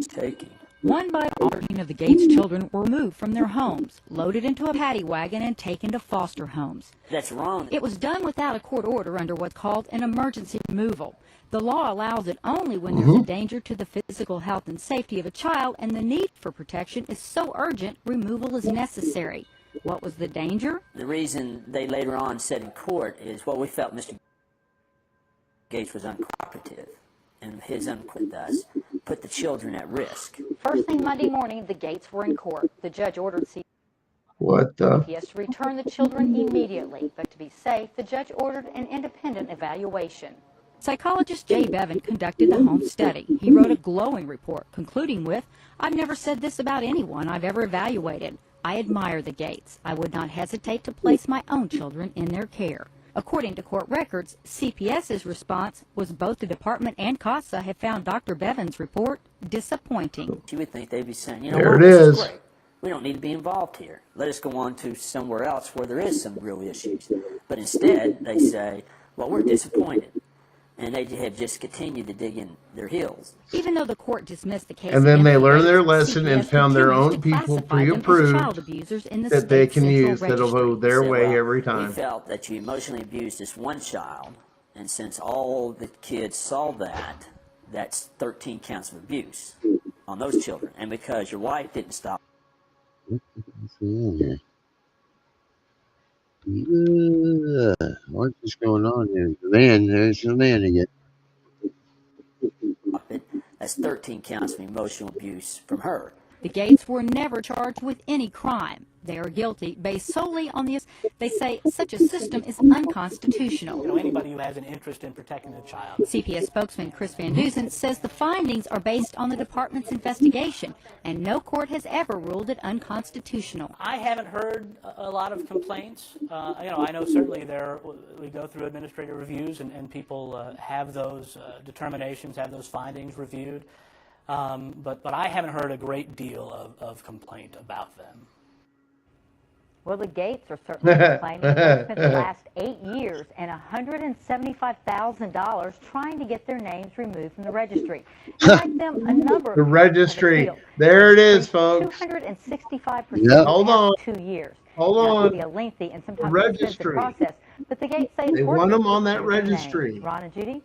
taking. One by 13 of the Gates children were moved from their homes, loaded into a paddy wagon, and taken to foster homes. That's wrong. It was done without a court order under what's called an emergency removal. The law allows it only when there's a danger to the physical health and safety of a child, and the need for protection is so urgent, removal is necessary. What was the danger? The reason they later on said in court is, well, we felt Mr. Gates was uncooperative, and his uncooperative with us put the children at risk. First thing Monday morning, the Gates were in court. The judge ordered What the? CPS to return the children immediately. But to be safe, the judge ordered an independent evaluation. Psychologist Jay Bevan conducted the home study. He wrote a glowing report, concluding with, "I've never said this about anyone I've ever evaluated. I admire the Gates. I would not hesitate to place my own children in their care." According to court records, CPS's response was both the department and CASA have found Dr. Bevan's report disappointing. You would think they'd be saying, you know, There well, it this is. great. We don't need to be involved here. Let us go on to somewhere else where there is some real issues. But instead, they say, well, we're disappointed. And they have just continued to dig in their heels. Even though the court dismissed the case, And then they against the learn their Gates, lesson and CPS found their continues own to people classify them as pre-approved child abusers in the that they state can central use that'll go registry. their Say, way well, every We time. felt that you emotionally abused this one child, and since all the kids saw that, that's 13 counts of abuse on those children. And because your wife didn't stop. What is going on here? The man, there's the man again. That's 13 counts of emotional abuse from her. The Gates were never charged with any crime. They are guilty based solely on this. They say such a system is unconstitutional. Anybody who has an interest in protecting a child. CPS spokesman Chris Van Dusen says the findings are based on the department's investigation, and no court has ever ruled it unconstitutional. I haven't heard a lot of complaints. I know certainly we go through administrative reviews, and people have those determinations, have those findings reviewed. But I haven't heard a great deal of complaint about them. Well, the Gates are certainly complaining. They spent the last 8 years and $175,000 trying to get their names removed from the registry. It took them a number The of registry. There it is, folks. 265% Yep. Hold on. 2 years. Hold That on. can be a lengthy and sometimes expensive process. But the Gates say They want them on that registry. Ron and Judy?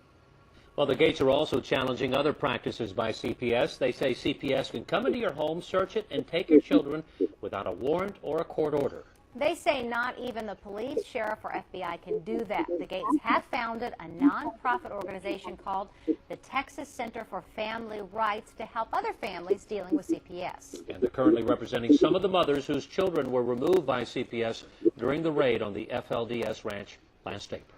Well, the Gates are also challenging other practices by CPS. They say CPS can come into your home, search it, and take your children without a warrant or a court order. They say not even the police, sheriff, or FBI can do that. The Gates have founded a nonprofit organization called the Texas Center for Family Rights to help other families dealing with CPS. And they're currently representing some of the mothers whose children were removed by CPS during the raid on the FLDS ranch last April.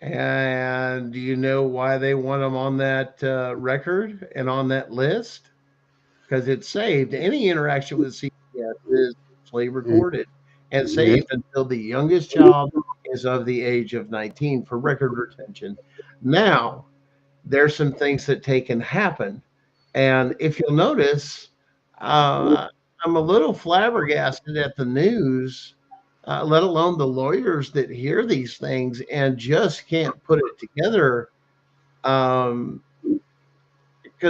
And do you know why they want them on that record and on that list? Because it's saved. Any interaction with CPS is recorded and saved until the youngest child is of the age of 19 for record retention. Now, there's some things that can happen. And if you'll notice, I'm a little flabbergasted at the news, let alone the lawyers that hear these things and just can't put it together. Because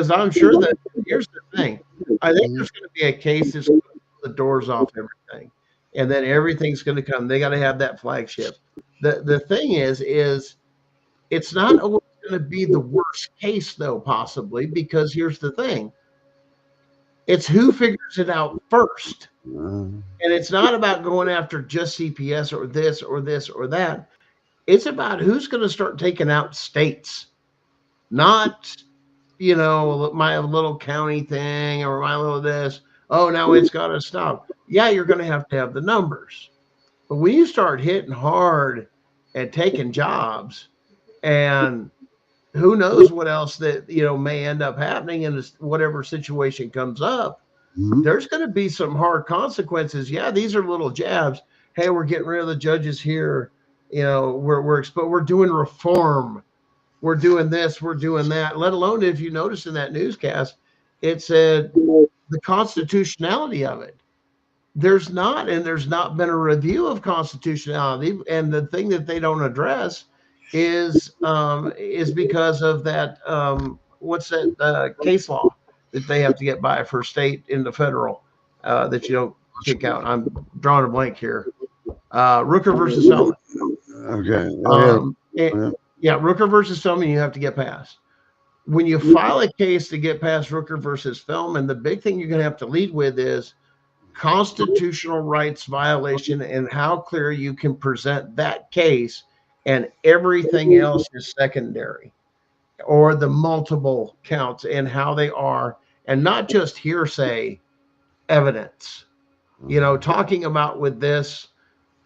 I'm sure that, here's the thing, I think there's going to be a case that's going to put the doors off everything, and then everything's going to come. They got to have that flagship. The thing is it's not always going to be the worst case, though, possibly, because here's the thing. It's who figures it out first. And it's not about going after just CPS or this or this or that. It's about who's going to start taking out states, not, my little county thing or my little this. Oh, now it's got to stop. Yeah, you're going to have the numbers. But when you start hitting hard and taking jobs, and who knows what else that, may end up happening in this, whatever situation comes up, there's going to be some hard consequences. Yeah, these are little jabs. Hey, we're getting rid of the judges here. We're doing reform. We're doing this, we're doing that. Let alone, if you notice in that newscast, it said the constitutionality of it. There's not been a review of constitutionality. And the thing that they don't address is because of that, what's that case law that they have to get by for state in the federal that you don't kick out. I'm drawing a blank here. Rooker versus Selman. Okay. Yeah, Rooker versus Feldman, you have to get past. When you file a case to get past Rooker versus Feldman, the big thing you're going to have to lead with is constitutional rights violation and how clear you can present that case, and everything else is secondary, or the multiple counts and how they are, and not just hearsay evidence, talking about with this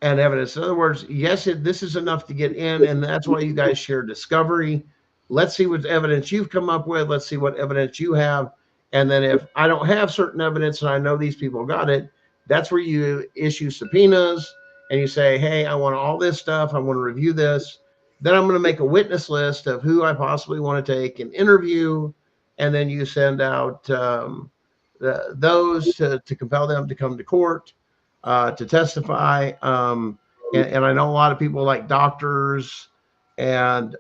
and evidence. In other words, yes, this is enough to get in, and that's why you guys share discovery. Let's see what evidence you've come up with. Let's see what evidence you have. And then if I don't have certain evidence and I know these people got it, that's where you issue subpoenas and you say, hey, I want all this stuff. I want to review this. Then I'm going to make a witness list of who I possibly want to take an interview. And then you send out those to compel them to come to court. To testify. And I know a lot of people like doctors and,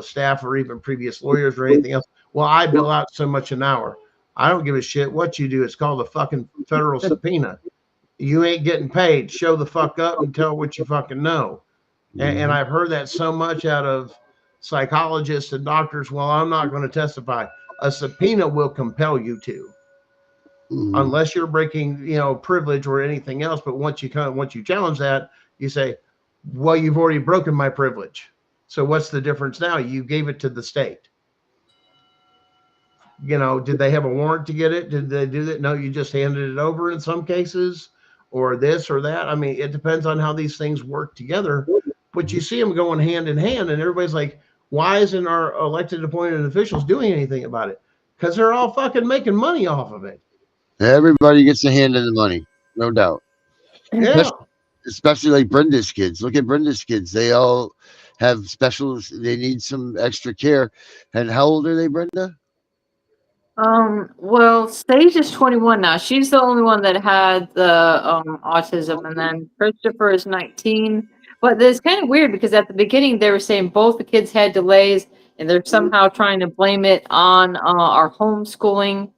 staff or even previous lawyers or anything else. Well, I bill out so much an hour. I don't give a shit what you do. It's called a fucking federal subpoena. You ain't getting paid. Show the fuck up and tell what you fucking know. And I've heard that so much out of psychologists and doctors. Well, I'm not going to testify. A subpoena will compel you to. Unless you're breaking, privilege or anything else. But once you challenge that, you say, well, you've already broken my privilege. So what's the difference now? You gave it to the state. Did they have a warrant to get it? Did they do that? No, you just handed it over in some cases, or this or that. I mean, it depends on how these things work together. But you see them going hand in hand, and everybody's like, why isn't our elected appointed officials doing anything about it? Because they're all fucking making money off of it. Everybody gets a hand in the money, no doubt. Yeah. Especially like Brenda's kids. Look at Brenda's kids. They all have specials. They need some extra care. And how old are they, Brenda? Well, Sage is 21 now. She's the only one that had the autism, and then Christopher is 19. But it's kind of weird because at the beginning they were saying both the kids had delays, and they're somehow trying to blame it on our homeschooling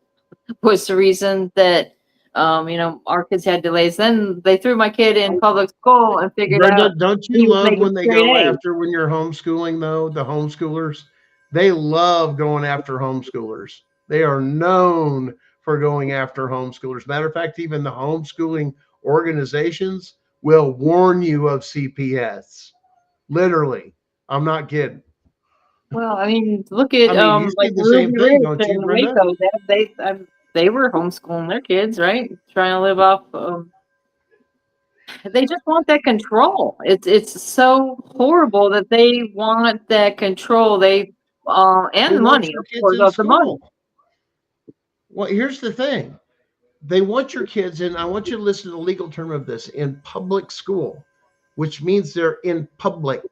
was the reason that our kids had delays. Then they threw my kid in public school and figured out Brenda, don't you he was love making when they straight go A's. after when you're homeschooling, though? The homeschoolers, they love going after homeschoolers. They are known for going after homeschoolers. Matter of fact, even the homeschooling organizations will warn you of CPS. Literally. I'm not kidding. Well, I mean, look at I mean, you see like the same Ruby thing, Ridge don't you, and Brenda? Waco. They were homeschooling their kids, right? Trying to live off. They just want that control. It's so horrible that they want that control. They They and the want money, your of kids course, in of the money. school. Well, here's the thing. They want your kids in, I want you to listen to the legal term of this, in public school, which means they're in public.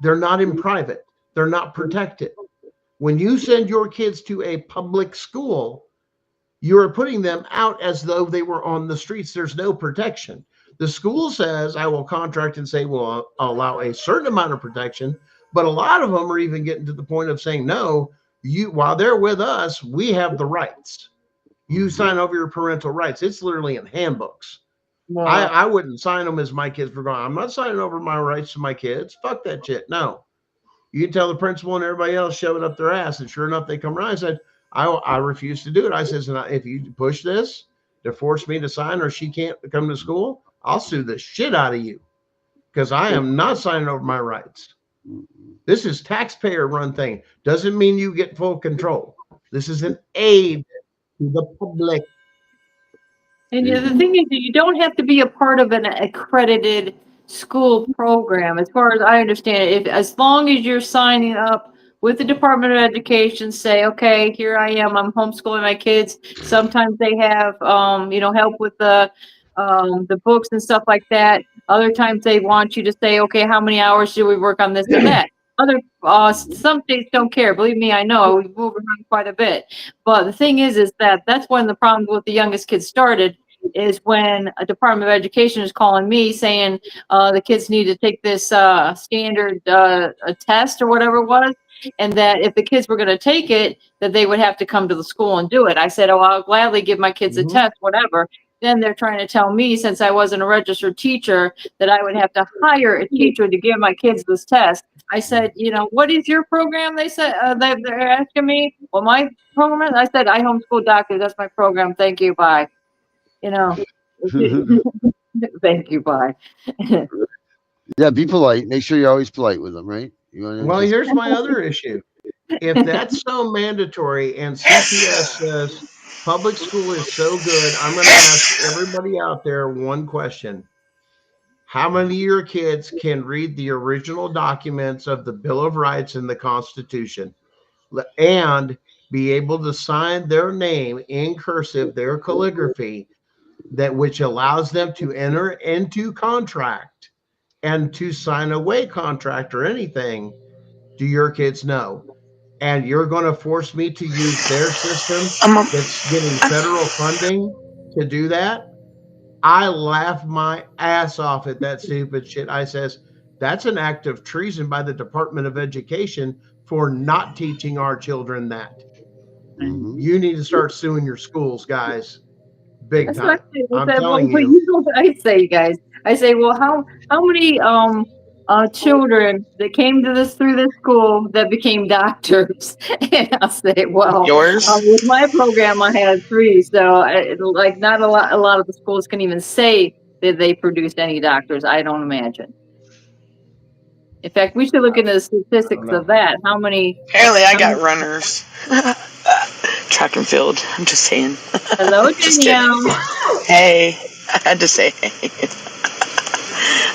They're not in private. They're not protected. When you send your kids to a public school, you're putting them out as though they were on the streets. There's no protection. The school says, I will contract and say, well, I'll allow a certain amount of protection. But a lot of them are even getting to the point of saying, no, while they're with us, we have the rights. You sign over your parental rights. It's literally in handbooks. I wouldn't sign them as my kids were going. I'm not signing over my rights to my kids. Fuck that shit. No. You can tell the principal and everybody else shove it up their ass. And sure enough, they come around. I said, I refuse to do it. I says, and if you push this to force me to sign or she can't come to school, I'll sue the shit out of you because I am not signing over my rights. This is taxpayer run thing. Doesn't mean you get full control. This is an aid to the public. And the thing is, that you don't have to be a part of an accredited school program, as far as I understand it. If as long as you're signing up with the Department of Education, say, okay, here I am, I'm homeschooling my kids. Sometimes they have, help with the books and stuff like that. Other times they want you to say, okay, how many hours do we work on this and that? Some states don't care. Believe me, I know. We move around quite a bit. But the thing is that that's when the problems with the youngest kids started. Is when a Department of Education is calling me saying the kids need to take this standard a test or whatever it was, and that if the kids were going to take it, that they would have to come to the school and do it. I said, oh, I'll gladly give my kids a test, whatever. Then they're trying to tell me, since I wasn't a registered teacher, that I would have to hire a teacher to give my kids this test. I said, what is your program? They said, they're asking me. Well, my program, I said, I homeschool doctors. That's my program. Thank you. Bye. Thank you. Bye. Yeah, be polite. Make sure you're always polite with them, right? Well, here's my other issue. If that's so mandatory and CPS says public school is so good, I'm going to ask everybody out there one question. How many of your kids can read the original documents of the Bill of Rights and the Constitution and be able to sign their name in cursive, their calligraphy, that which allows them to enter into contract and to sign away contract or anything? Do your kids know? And you're going to force me to use their system that's getting federal funding to do that? I laugh my ass off at that stupid shit. I says, that's an act of treason by the Department of Education for not teaching our children that. You need to start suing your schools, guys. Big time. I'm telling you. I say, guys, I say, well, how many children that came to through this school that became doctors? And I say, well, with my program, I had 3. So not a lot of the schools can even say that they produced any doctors. I don't imagine. In fact, we should look into the statistics of that. How many? Apparently, I got runners. track and field. I'm just saying. Hello, Just kidding. Danielle. Hey, I had to say hey.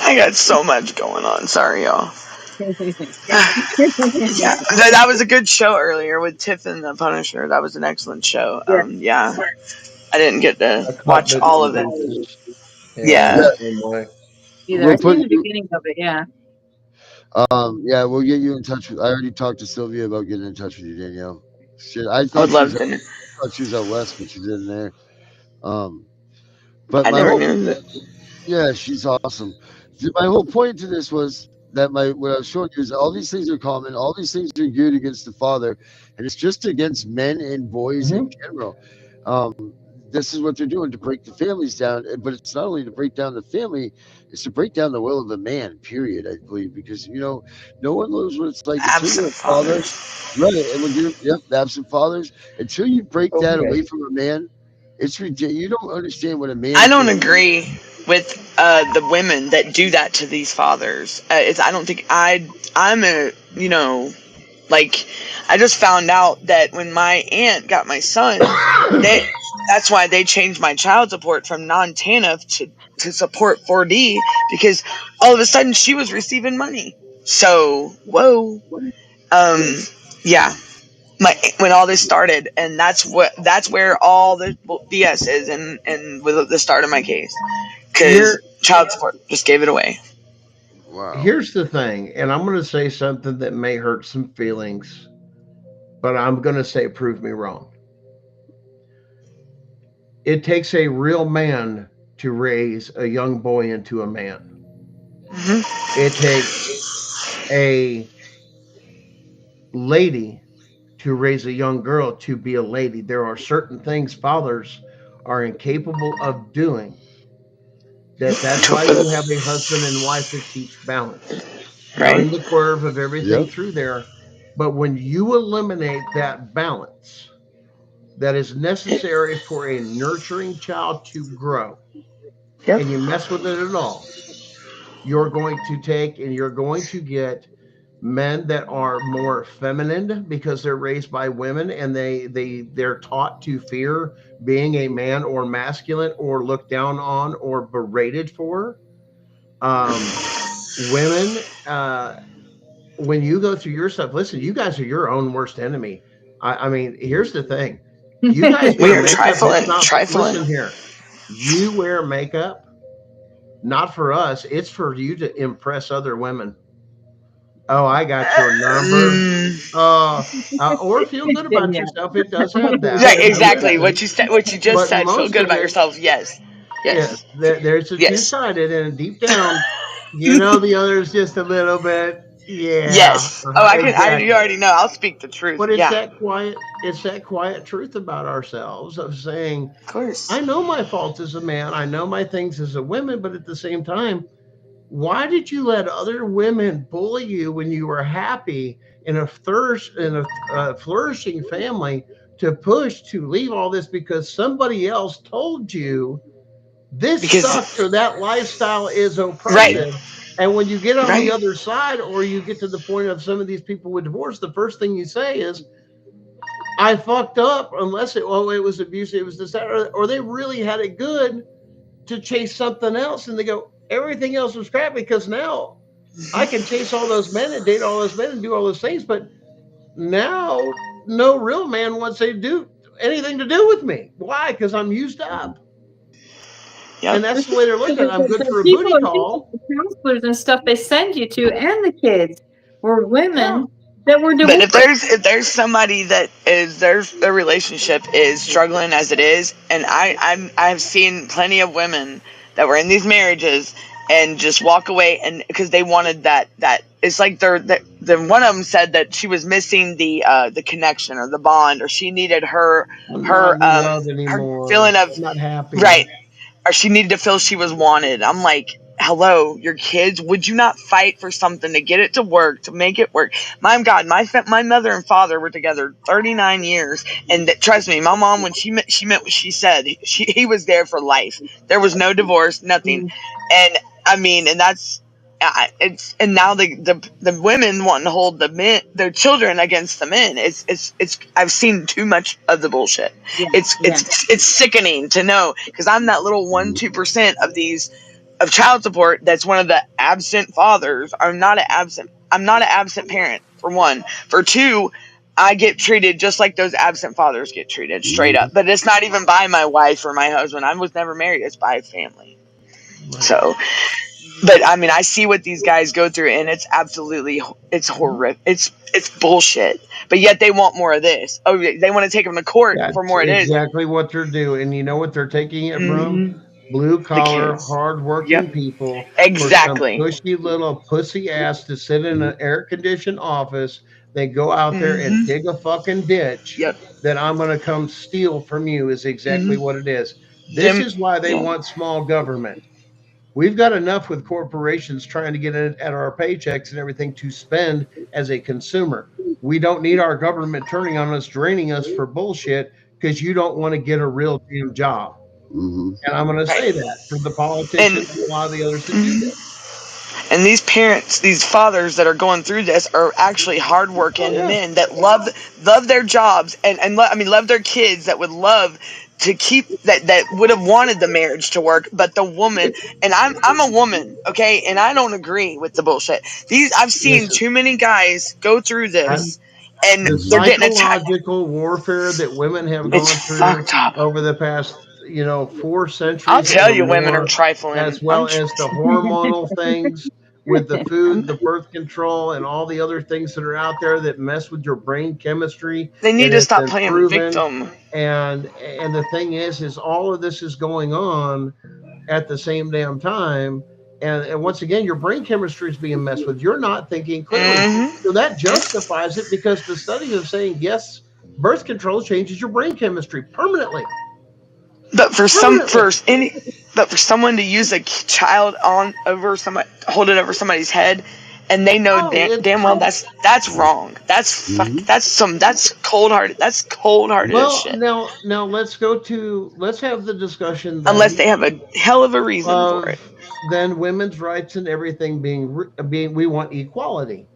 I got so much going on. Sorry, y'all. Yeah, that was a good show earlier with Tiff and the Punisher. That was an excellent show. Yeah, I didn't get to I caught watch bits all and of it. pieces. Yeah, I'm Yeah, the same way. Either I We'll seen put the you. beginning of it, yeah. Yeah, we'll get you in touch with. I already talked to Sylvia about getting in touch with you, Danielle. Shit, I I would thought she was. love to. I thought she was out west, but she's in there. But I my never whole knew that. Yeah, she's awesome. My whole point to this was that what I was showing you is all these things are common, all these things are geared against the father, and it's just against men and boys in general. Um, this is what they're doing to break the families down, but it's not only to break down the family, it's to break down the will of a man. Period. I believe because no one knows what it's like until you're Absent a father, fathers. right? And when you're absent fathers, until you break that Okay. away from a man, it's ridiculous. You don't understand what a I man don't can. agree with the women that do that to these fathers. I don't think I'm a like I just found out that when my aunt got my son, that's why they changed my child support from non-TANF to support 4D because all of a sudden she was receiving money. So whoa, yeah. When all this started, and that's where all the BS is, and with the start of my case, because Here, child support just gave it away. Wow. here's the thing, and I'm going to say something that may hurt some feelings, but I'm going to say prove me wrong. It takes a real man to raise a young boy into a man. It takes a lady to raise a young girl to be a lady. There are certain things fathers are incapable of doing. That's why you have a husband and wife to teach balance. Right. Learn the curve of everything Yep. through there. But when you eliminate that balance that is necessary for a nurturing child to grow, Yep. and you mess with it at all, you're going to take and you're going to get men that are more feminine because they're raised by women and they're taught to fear being a man or masculine or looked down on or berated for. Women, when you go through your stuff, listen, you guys are your own worst enemy. I mean, here's the thing: you guys We wear are makeup. It's trifling, not. trifling. Listen here, you wear makeup not for us. It's for you to impress other women. Oh, I got your number. Mm, Or feel good about Danielle. yourself. It does have that. right, It does exactly. happen. What you just But said. Feel most good of about it, yourself. Yes, yes, yes, there's a two yes, sided, and deep down, you know, the other is just a little bit. Yeah, yes. Oh, I can. You exactly. already know. I'll speak the truth. But it's Yeah, that quiet. It's that quiet truth about ourselves of saying, of course. I know my faults as a man. I know my things as a woman. But at the same time, why did you let other women bully you when you were happy in a flourishing family to push to leave all this because somebody else told you this Because sucks or that lifestyle is right, oppressive? And when you get on the right. other side or you get to the point of some of these people with divorce, the first thing you say is, I fucked up, unless it was abusive, it was this, that, or they really had it good to chase something else. And they go, everything else was crap because now I can chase all those men and date all those men and do all those things. But now no real man wants to do anything to do with me. Why? Because I'm used up. Yep. And that's the way they're looking. I'm good The for a people booty and people, call. the counselors and stuff they send you to, and the kids were Yeah. women that were But divorced. if there's somebody that is their relationship is struggling as it is, and I've seen plenty of women that were in these marriages and just walk away and because they wanted that it's like the one of them said that she was missing the connection or the bond or she needed I'm her not in love her anymore. feeling of I'm not happy. right or she needed to feel she was wanted. I'm like, hello, your kids. Would you not fight for something to get it to work, to make it work? My God, my mother and father were together 39 years, and trust me, my mom when she meant what she said. He was there for life. There was no divorce, nothing, and I mean, and that's. it's and now the women want to hold the men, their children against the men. It's I've seen too much of the bullshit. Yeah, It's sickening to know, because I'm that little 1-2% of these of child support that's one of the absent fathers. I'm not an absent parent, for one. For two, I get treated just like those absent fathers get treated, straight up. But it's not even by my wife or my husband. I was never married. It's by family. So, but I mean, I see what these guys go through, and it's absolutely, it's horrific. It's bullshit. But yet they want more of this. Oh, they want to take them to court for That's more of this. exactly what they're doing. And you know what they're taking it from? Mm-hmm. Blue The collar, kids. hard-working Yep. people for some Exactly. pushy little pussy ass to sit in an air-conditioned office. They go out there and Mm-hmm. dig a fucking ditch Yep. that I'm going to come steal from you is exactly Mm-hmm. what it is. This Them. is why they Yeah. want small government. We've got enough with corporations trying to get at our paychecks and everything to spend as a consumer. We don't need our government turning on us, draining us for bullshit because you don't want to get a real damn job. Mm-hmm. And I'm going to Right. say that for the And politicians and a lot of the others that do mhm. this. And these parents, these fathers that are going through this, are actually Oh hardworking yeah, men that love their jobs, and I mean, love their kids, that would love to keep that would have wanted the marriage to work, but the woman, and I'm a woman, okay, and I don't agree with the bullshit. I've seen listen, too many guys go through I'm, this, and the they're getting attacked. psychological warfare that women have It's gone through fucked up. over the past, 4 I'll centuries tell or you, women are more, trifling. as well as the hormonal things with the food, the birth control, and all the other things that are out there that mess with your brain chemistry. They It need to has stop been playing proven. victim. And the thing is all of this is going on at the same damn time. And once again, your brain chemistry is being messed with. You're not thinking clearly. Hmm. So that justifies it because the studies are saying, yes, birth control changes your brain chemistry permanently. But for some, Permanently. for any, but for someone to use a child on over somebody, hold it over somebody's head, and they know Oh, damn it's well that's wrong. Mm-hmm. That's cold hearted. That's cold hearted as well shit. now let's have the discussion Unless then they have a hell of a reason for it. of then women's rights and everything being we want equality.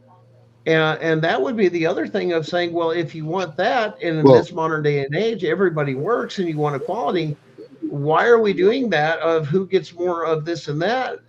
And that would be the other thing of saying, well, if you want that, and in Well, this modern day and age, everybody works and you want equality, why are we doing that of who gets more of this and that?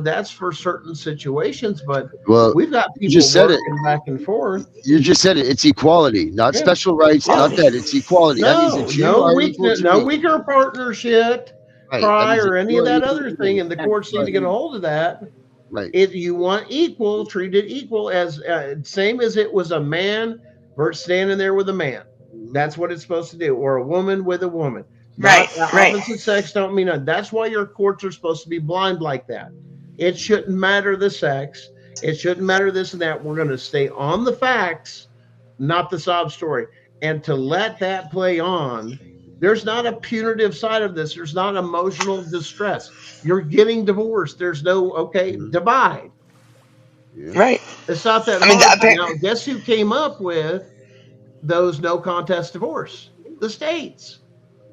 That's for certain situations, but well, we've got you people just said it. working back and forth. You just said it. It's equality, not Yeah. special rights, not Oh, that. It's equality. That means no, that you are equal to no me. weaker partnership, Right. That cry, means that or any you of are that equal other to thing. me. And the courts need to get a hold of that. Right. If you want equal, treated equal as same as it was a man versus standing there with a man. That's what it's supposed to do, or a woman with a woman. Right, Not right. opposite sex. Don't mean that. That's why your courts are supposed to be blind like that. It shouldn't matter the sex. It shouldn't matter this and that. We're going to stay on the facts, not the sob story, and to let that play on. There's not a punitive side of this. There's not emotional distress. You're getting divorced. There's no, okay, divide. Yeah. Right. It's not that I mean, hard. Now, guess who came up with those no contest divorce? The states,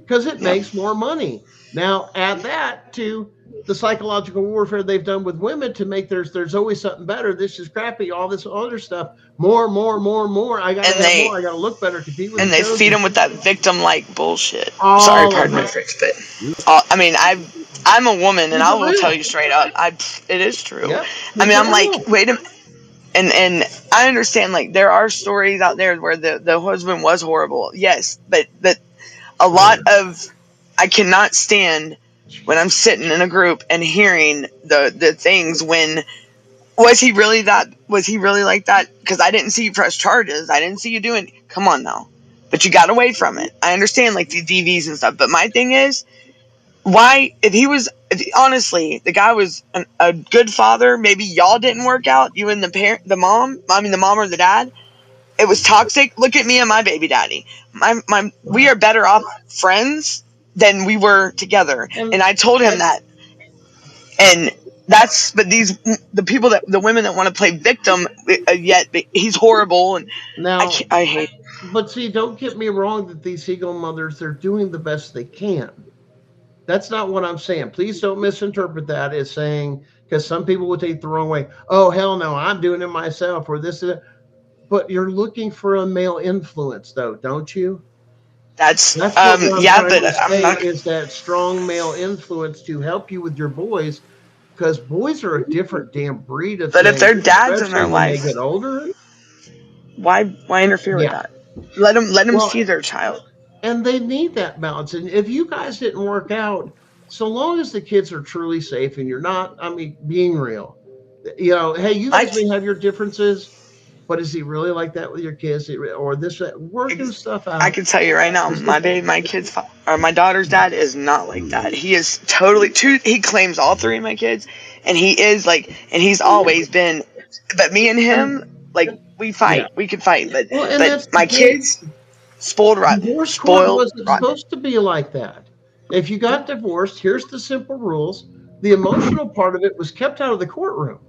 because it yeah. makes more money. Now, add that to the psychological warfare they've done with women to make there's always something better. This is crappy. All this other stuff. More, more, more, more. I got to And have more. I got to look better, compete with and the they feed Joneses. them with that victim like bullshit. Sorry, All of pardon my it. French, but I mean, I'm a woman, and Keep I it will tell real. you straight up, it is true. Yep. I Keep mean, it I'm like, real. wait a minute. And I understand, like, there are stories out there where the husband was horrible, yes, but a lot of, I cannot stand when I'm sitting in a group and hearing the things when, was he really like that? Because I didn't see you press charges, I didn't see you doing, come on now. But you got away from it. I understand, like, the DVs and stuff, but my thing is, why, honestly, the guy was a good father, maybe y'all didn't work out, you and the mom or the dad, it was toxic. Look at me and my baby daddy. We are better off friends than we were together. And And I told him that. And but the people, the women that want to play victim, yet he's horrible, and now, I hate. but see, don't get me wrong that these single mothers, they're doing the best they can. That's not what I'm saying. Please don't misinterpret that as saying because some people would take the wrong way. Oh, hell no, I'm doing it myself, or this is it. But you're looking for a male influence, though, don't you? That's That's what I'm yeah, trying but to I'm say not. is that strong male influence to help you with your boys, because boys are a different damn breed of But if thing, their dad's in especially their when they life, get older. why interfere with Yeah. that? Let them Well, see their child. and they need that balance. And if you guys didn't work out, so long as the kids are truly safe and you're not, I mean, being real, hey, you I guys may have your differences, but is he really like that with your kids, or this, working stuff I out? can tell you right now, It's just, my daughter's dad is not like that. He is totally he claims all three of my kids, and he is like, and he's always been. But me and him, like, we yeah. fight. We can fight, but Well, and but that's the my thing. kids spoiled rotten, Divorce court spoiled wasn't rotten. supposed to be like that. If you got divorced, here's the simple rules. The emotional part of it was kept out of the courtroom.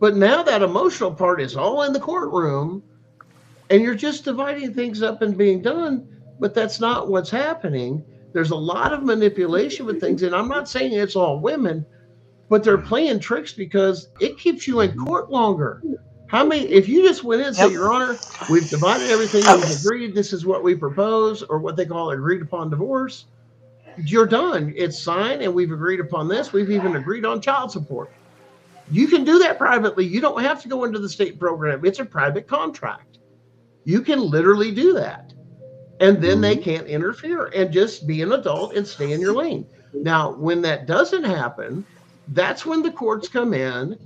But now that emotional part is all in the courtroom, and you're just dividing things up and being done, but that's not what's happening. There's a lot of manipulation with things, and I'm not saying it's all women, but they're playing tricks because it keeps you in court longer. How many, if you just went in and say, Yep. Your Honor, we've divided everything, we've agreed, this is what we propose, or what they call agreed upon divorce, you're done. It's signed, and we've agreed upon this. We've even agreed on child support. You can do that privately. You don't have to go into the state program. It's a private contract. You can literally do that. And then they can't interfere, and just be an adult and stay in your lane. Now, when that doesn't happen, that's when the courts come in,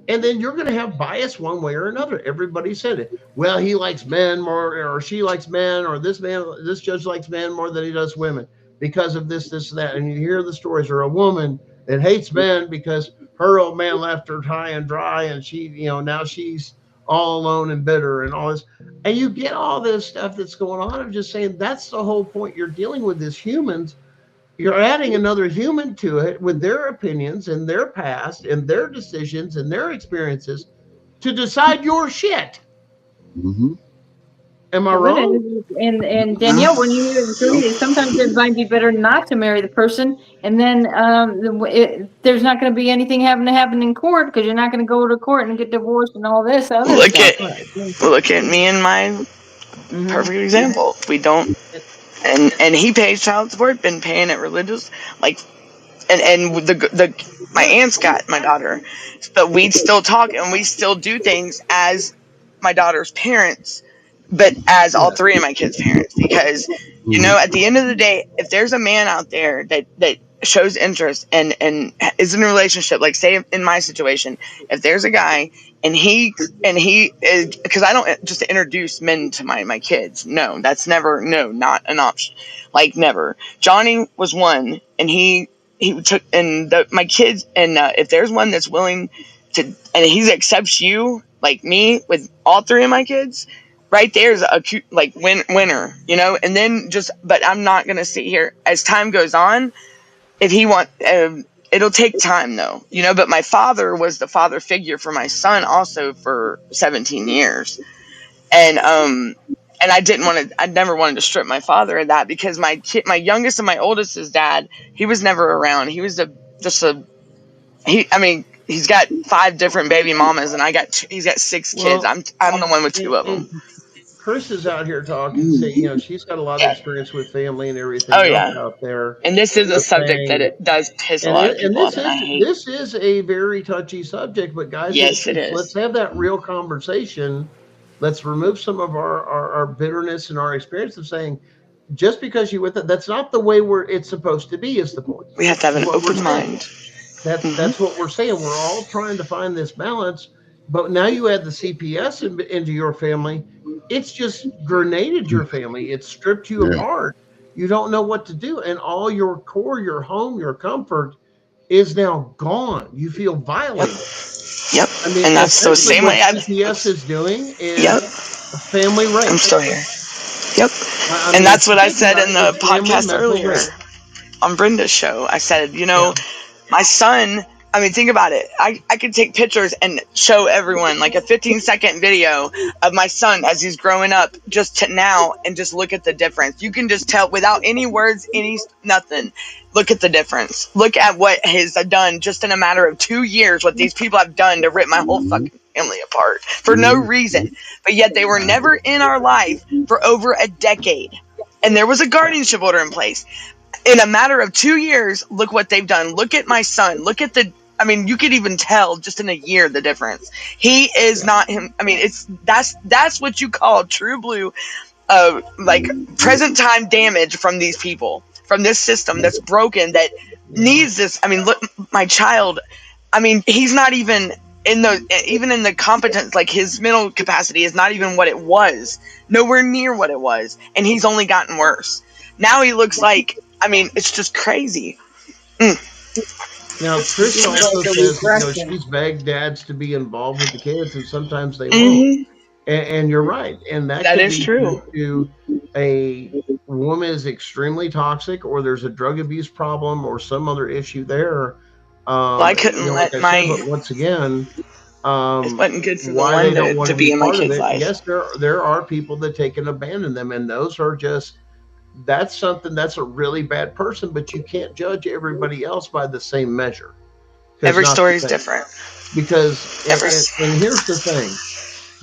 and then you're going to have bias one way or another. Everybody said it. Well, he likes men more, or she likes men, or this judge likes men more than he does women because of this, that. And you hear the stories, or a woman that hates men because her old man left her high and dry, and she, now she's all alone and bitter and all this. And you get all this stuff that's going on. I'm just saying that's the whole point. You're dealing with these humans. You're adding another human to it with their opinions and their past and their decisions and their experiences to decide your shit. Am I wrong? And Danielle, when you hear the story, sometimes it might be better not to marry the person, and then there's not going to be anything having to happen in court because you're not going to go to court and get divorced and all this other Look stuff. at look at me and my perfect example. We don't, and he pays child support. Been paying it religious, like, and my aunt's got my daughter, but we still talk and we still do things as my daughter's parents, but as all three of my kids' parents, because at the end of the day, if there's a man out there that shows interest and is in a relationship, like say in my situation, if there's a guy and he is, because I don't just introduce men to my kids. No, that's never, no, not an option. Like, never. Johnny was one, and he took, and my kids, and if there's one that's willing to, and he accepts you like me with all three of my kids, right there's a like winner, and then just, but I'm not gonna sit here as time goes on. If he it'll take time though, but my father was the father figure for my son also for 17 years. And I never wanted to strip my father of that, because my youngest and my oldest's dad, he was never around. He was I mean, he's got 5 different baby mamas, and he's got 6 kids. Well, I'm the one with 2 of them. Chris is out here talking, say, she's got a lot of experience with family and everything Oh else yeah. out there. And this is a But subject that saying, it does piss a and lot of and people off, this and I is hate. this is a very touchy subject. But guys, Yes, it let's is. have that real conversation. Let's remove some of our bitterness and our experience of saying, just because you with it, that's not the way it's supposed to be. Is the point? We have to have Is an what we're open saying. mind. That's what we're saying. We're all trying to find this balance. But now you add the CPS into your family. It's just grenaded your family. It's stripped you apart. You don't know what to do. And all your core, your home, your comfort is now gone. You feel violated. Yep. I mean, And that's the essentially same what way CPS is doing Yep. is a family rape. I'm still here. Yep. I And mean, that's if you what I think said about in it, the it's family podcast mental earlier rape. on Brenda's show. I said, Yeah. my son I mean, think about it. I could take pictures and show everyone like a 15-second video of my son as he's growing up just to now, and just look at the difference. You can just tell without any words, nothing. Look at the difference. Look at what has done just in a matter of 2 years, what these people have done to rip my whole fucking family apart for no reason. But yet they were never in our life for over a decade. And there was a guardianship order in place. In a matter of 2 years, look what they've done. Look at my son. Look at I mean, you could even tell just in a year the difference. He is not him. I mean, that's what you call true blue, like present time damage from these people, from this system that's broken, that needs this. I mean, look, my child. I mean, he's not even in the competence, like his mental capacity is not even what it was, nowhere near what it was, and he's only gotten worse. Now he looks like, I mean, it's just crazy. Now, Chris also says that, she's begged dads to be involved with the kids, and sometimes they won't. And you're right. And that could is be true. due to a woman is extremely toxic, or there's a drug abuse problem, or some other issue there. Well, I couldn't let like I said, but once again, it wasn't good for the why one they don't want to to be be in my part of kid's it? life. Yes, there are people that take and abandon them, and those are just, that's a really bad person. But you can't judge everybody else by the same measure. Every story is different. Because and here's the thing.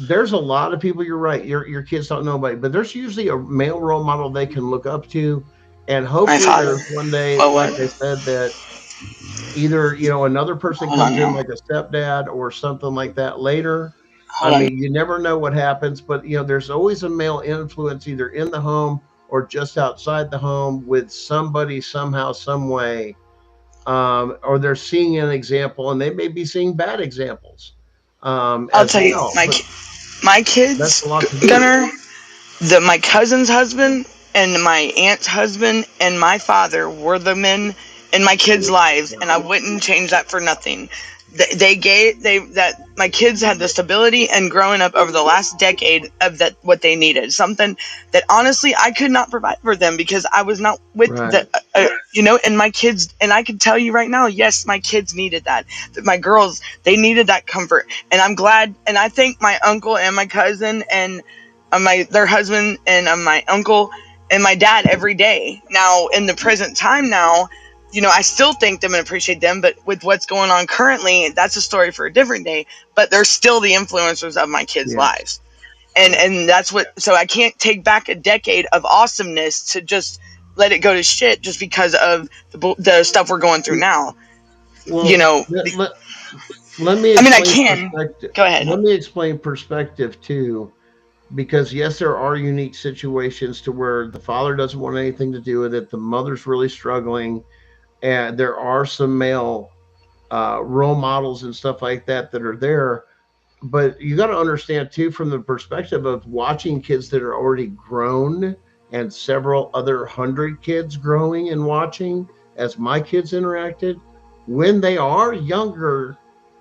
There's a lot of people, you're right, your kids don't know about it, but there's usually a male role model they can look up to, and hopefully there's one day, like I said, that either another person comes in, like a stepdad or something like that later. I mean, you never know what happens, but there's always a male influence either in the home or just outside the home with somebody, somehow, some way, or they're seeing an example, and they may be seeing bad examples. I'll tell you, my kids, Gunner, my cousin's husband and my aunt's husband and my father were the men in my kids' lives, and I wouldn't change that for nothing. My kids had the stability and growing up over the last decade of that what they needed, something that honestly I could not provide for them because I was not with and my kids, and I can tell you right now, yes, my kids needed that. My girls, they needed that comfort, and I'm glad, and I thank my uncle and my cousin and their husband and my uncle and my dad every day. Now in the present time now, I still thank them and appreciate them, but with what's going on currently, that's a story for a different day. But they're still the influencers of my kids' lives. And that's so I can't take back a decade of awesomeness to just let it go to shit just because of the stuff we're going through now. Well, let me explain perspective. Go ahead. Let me explain perspective too, because yes, there are unique situations to where the father doesn't want anything to do with it. The mother's really struggling, and there are some male role models and stuff like that are there. But you got to understand too, from the perspective of watching kids that are already grown and several other 100 kids growing and watching as my kids interacted when they are younger.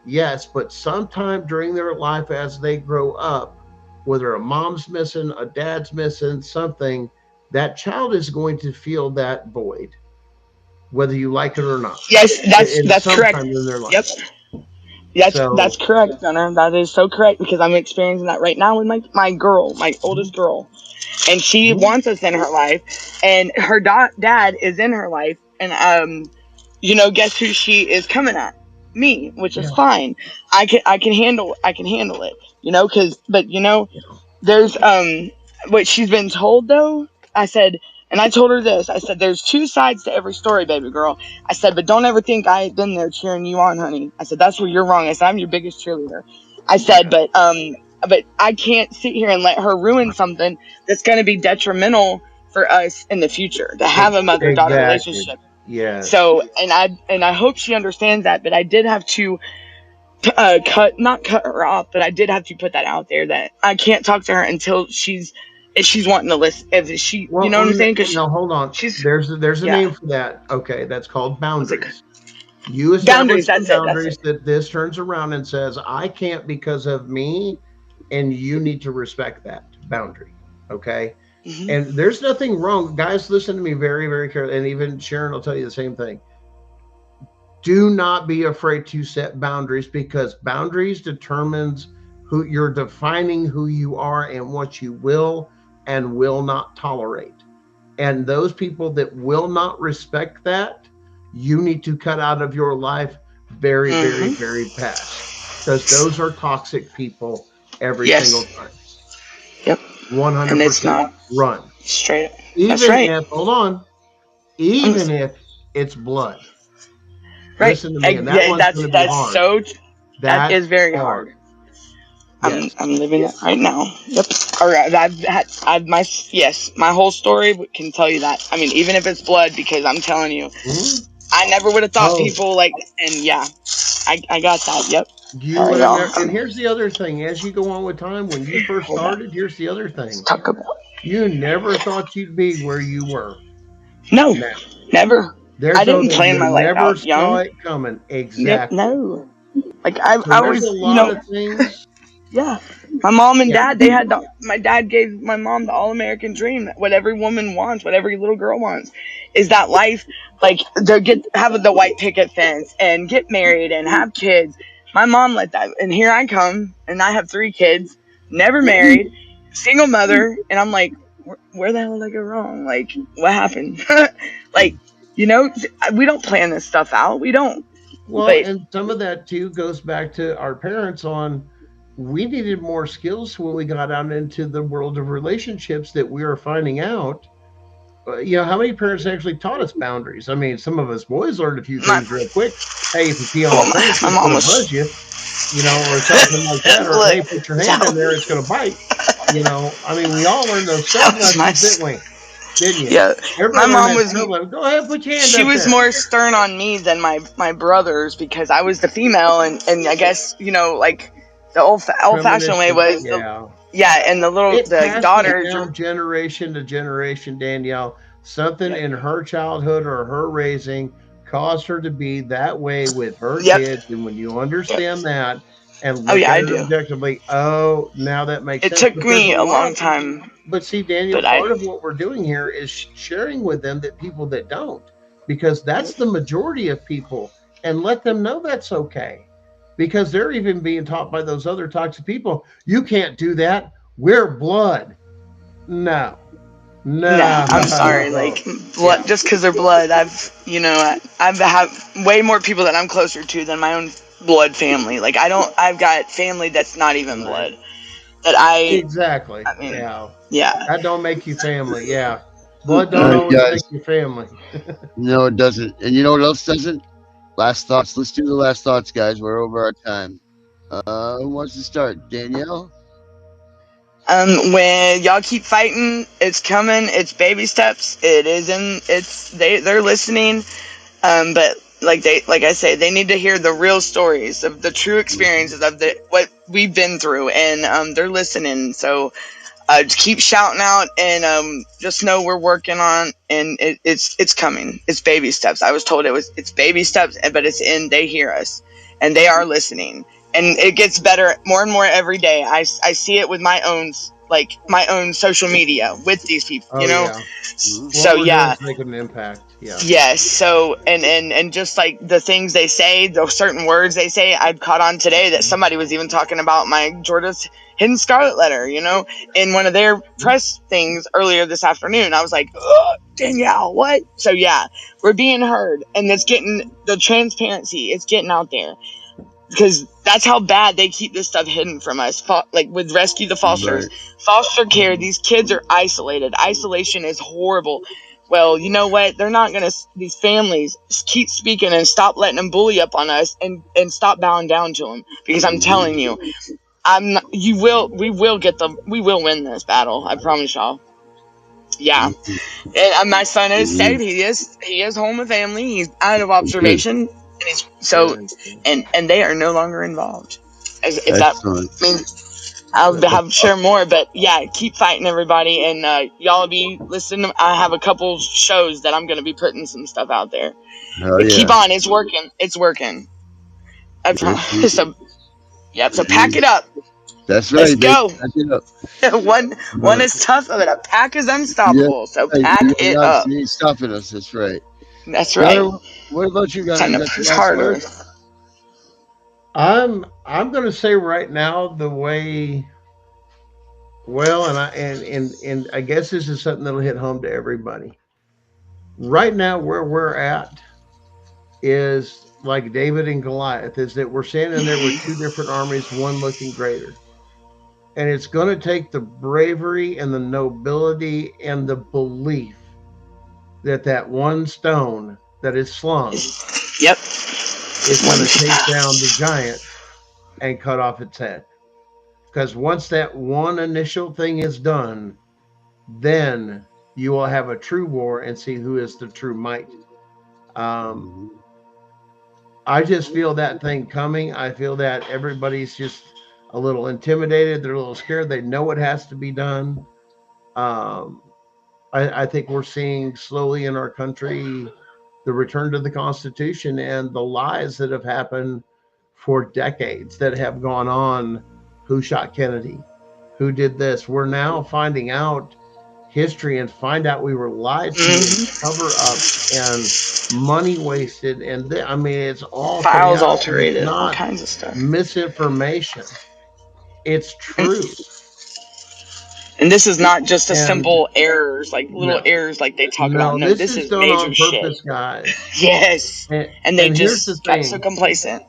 Yes, but sometime during their life as they grow up, whether a mom's missing, a dad's missing, something, that child is going to feel that void, whether you like it or not. Yes, that's correct. In their life. Yep. That's correct, Gunner. That is so correct, because I'm experiencing that right now with my girl, my oldest girl. And she wants us in her life, and her dad is in her life, and guess who she is coming at? Me, which is fine. I can handle it, there's what she's been told though. I said, and I told her this. I said, there's two sides to every story, baby girl. I said, but don't ever think I ain't been there cheering you on, honey. I said, that's where you're wrong. I said, I'm your biggest cheerleader. I said, but I can't sit here and let her ruin something that's going to be detrimental for us in the future to have a mother-daughter relationship. Yeah. So, and I hope she understands that, but I did have to not cut her off, but I did have to put that out there that I can't talk to her until if she's wanting to listen. If she, you know what I'm saying? No, hold on. There's a name for that. Okay, that's called boundaries. You establish boundaries that this turns around and says, I can't because of me, and you need to respect that boundary. Okay. Mm-hmm. And there's nothing wrong. Guys, listen to me very, very carefully. And even Sharon will tell you the same thing. do not be afraid to set boundaries, because boundaries determines who you're defining, who you are and what you will and will not tolerate. And those people that will not respect that, you need to cut out of your life very, very, very fast, because those are toxic people every single time. Yep. 100%. And it's not run. straight up. That's Even right. if, hold on, even if it's blood. Right. Listen to me, and that one's going to be hard. That is That's very hard. Yes. I'm living it right now. Yep. All right. My whole story can tell you that. I mean, even if it's blood, because I'm telling you, I never would have thought people like, and yeah, I got that. Yep. You would have never, and here's the other thing, as you go on with time, when you first started, here's the other thing. Talk about you never thought you'd be where you were. No, never. There's I didn't no, plan you my life never out saw young. it coming. Exactly. No. Like So I there's was, a lot of things. Yeah. My mom and dad, my dad gave my mom the all-American dream. What every woman wants, what every little girl wants, is that life, like have the white picket fence and get married and have kids. My mom let that, and here I come, and I have 3 kids, never married, single mother, and I'm like, where the hell did I go wrong? Like, what happened? Like, we don't plan this stuff out. We don't. Well, and some of that too goes back to our parents on, we needed more skills when we got out into the world of relationships that we were finding out. How many parents actually taught us boundaries? I mean, some of us boys learned a few things real quick. Hey, if you pee on the fence, it's going to buzz you, or something like that. Or, hey, put your hand in there, it's going to bite. I mean, we all learned those stuff lessons, didn't we? Didn't you? Yeah, Everybody my mom learned was. that. Go ahead, put your hand She up was there. more stern on me than my brothers, because I was the female, and I guess like the old fashioned way was and the daughters down generation to generation. Danielle, something in her childhood or her raising caused her to be that way with her kids, and when you understand that and look at it objectively, now that makes sense. It took me a long time. But see, Daniel, part of what we're doing here is sharing with them that people that don't, because that's the majority of people, and let them know that's okay, because they're even being taught by those other toxic people, you can't do that. We're blood. No. I'm sorry. Like blood, just because they're blood. I've way more people that I'm closer to than my own blood family. Like I've got family that's not even blood. Exactly. I mean, that don't make you family. Blood don't always make you family. No, it doesn't. And you know what else doesn't? Last thoughts. Let's do the last thoughts, guys. We're over our time. Who wants to start? Danielle? When y'all keep fighting, it's coming. It's baby steps. They're listening. But like I say, they need to hear the real stories of the true experiences of what we've been through, and they're listening. So just keep shouting out, and just know we're working on, and it's coming. It's baby steps. I was told it's baby steps, but they hear us, and they are listening, and it gets better more and more every day. I see it with my own social media with these people, So it's making an impact. Yes. So and just like the things they say, those certain words they say, I caught on today that somebody was even talking about my Georgia's Hidden Scarlet letter, in one of their press things earlier this afternoon. I was like, Danielle, what? So we're being heard, and it's getting the transparency. It's getting out there, because that's how bad they keep this stuff hidden from us. Like with Rescue the Fosters, foster care, these kids are isolated. Isolation is horrible. Well, you know what? They're not going to, these families, keep speaking and stop letting them bully up on us, and stop bowing down to them. Because I'm telling you, we will win this battle. I promise y'all. Yeah. And my son is safe. He is home with family. He's out of observation. And they are no longer involved. I'll share more, but keep fighting, everybody, and y'all be listening. I have a couple shows that I'm going to be putting some stuff out there. Keep on, it's working. I promise. So pack it up. That's right. Let's go. Pack it up. one is tough, but a pack is unstoppable. So pack it up. You ain't stopping us. That's right. That's right. What about you guys? Kind You of got the push last harder. word? I'm going to say right now the way. Well, and I guess this is something that'll hit home to everybody. Right now, where we're at is like David and Goliath. Is that we're standing there with two different armies, one looking greater. And it's going to take the bravery and the nobility and the belief that that one stone that is slung Yep. is going to take One. down the giant and cut off its head. Because once that one initial thing is done, then you will have a true war and see who is the true might. Mhm. I just feel that thing coming. I feel that everybody's just a little intimidated. They're a little scared. They know it has to be done. Um, I think we're seeing slowly in our country the return to the Constitution and the lies that have happened for decades that have gone on. Who shot Kennedy? Who did this? We're now finding out history and find out we were lied to and cover ups and money wasted. And I mean, it's all coming Files out. And it's altered, all not kinds of stuff. misinformation, it's And, truth. and this is not just a And simple errors, like little no, errors like they talk about. no, No, this this is is done major on shit. purpose, guys. Yes. And, And they and here's the just got so thing. complacent.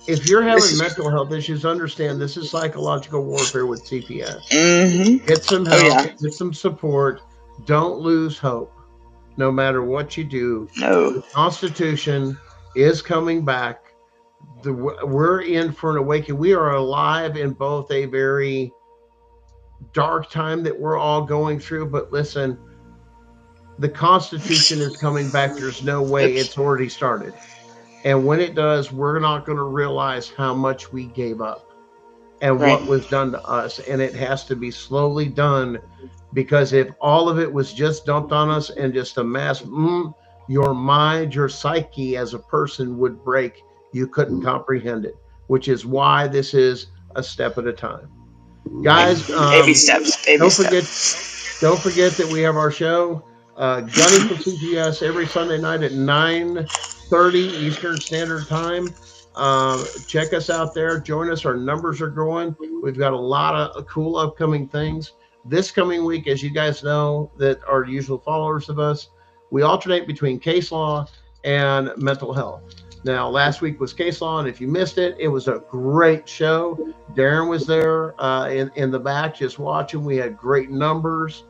If you're This having is. mental health issues, understand this is psychological warfare with CPS. Mm-hmm. Get some Oh, help, yeah. get some support. Don't lose hope, no matter what you do. No. The Constitution is coming back. We're in for an awakening. We are alive in both a very dark time that we're all going through. But listen, the Constitution is coming back. There's no way Oops. it's already started. And when it does, we're not going to realize how much we gave up and Right. what was done to us. And it has to be slowly done because if all of it was just dumped on us and just a mass, your mind, your psyche as a person would break. You couldn't comprehend it, which is why this is a step at a time. Guys, Baby steps. Baby don't forget steps. don't forget that we have our show, Gunning for CPS, every Sunday night at 9:30 Eastern Standard Time. Check us out there. Join us. Our numbers are growing. We've got a lot of cool upcoming things. This coming week, as you guys know, that are usual followers of us, we alternate between case law and mental health. Now, last week was case law, and if you missed it, it was a great show. Darren was there in the back just watching. We had great numbers,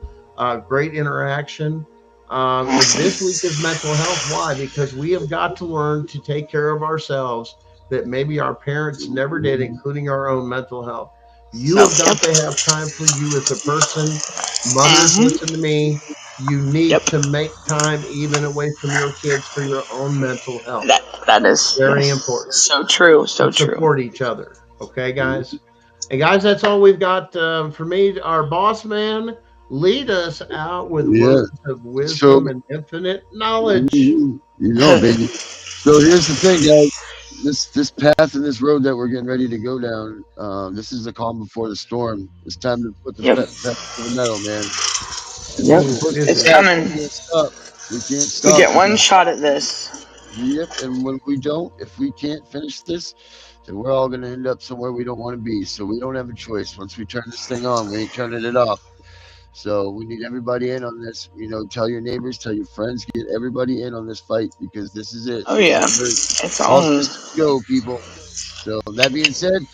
great interaction. And this week is mental health. Why? Because we have got to learn to take care of ourselves that maybe our parents never did, including our own mental health. You have got to have time for you as a person. Mothers, listen to me. You need to make time even away from your kids for your own mental health. That is Very yes. important. So true. So And true. support each other. Okay, guys? And guys, that's all we've got for me. Our boss man, lead us out with Yeah. words of So wisdom and infinite knowledge. you know, baby. So here's the thing, guys. This path and this road that we're getting ready to go down, this is the calm before the storm. It's time to put the Yep. pedal to the metal, man. If we Yep. don't push It's the gas, coming. we can't stop. We can't We stop. get one shot at this. Yep. And when we don't, if we can't finish this, then we're all going to end up somewhere we don't want to be. So we don't have a choice. Once we turn this thing on, we ain't turning it off. So we need everybody in on this. You know, tell your neighbors, tell your friends, get everybody in on this fight because this is it. Oh yeah. It's All on. systems go, people. So that being said,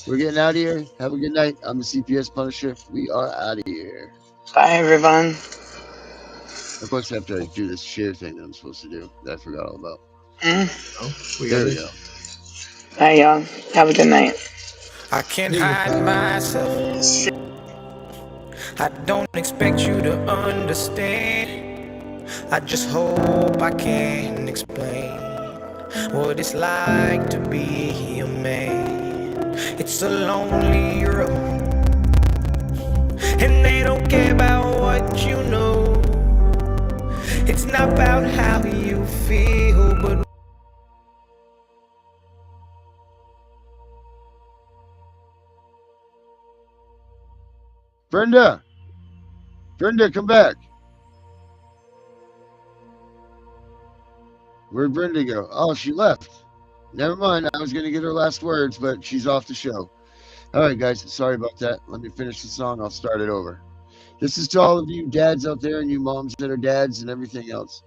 we're getting out of here. Have a good night. I'm the CPS Punisher. We are out of here. Bye everyone. Of course, after I do this share thing that I'm supposed to do that I forgot all about. Oh, There we go. Bye y'all. Have a good night. I can't hide myself. I don't expect you to understand. I just hope I can explain what it's like to be a man. It's a lonely road, and they don't care about what you know. It's not about how you feel, but Brenda, come back. Where'd Brenda go? Oh, she left. Never mind. I was going to get her last words, but she's off the show. All right, guys. Sorry about that. Let me finish the song. I'll start it over. This is to all of you dads out there and you moms that are dads and everything else.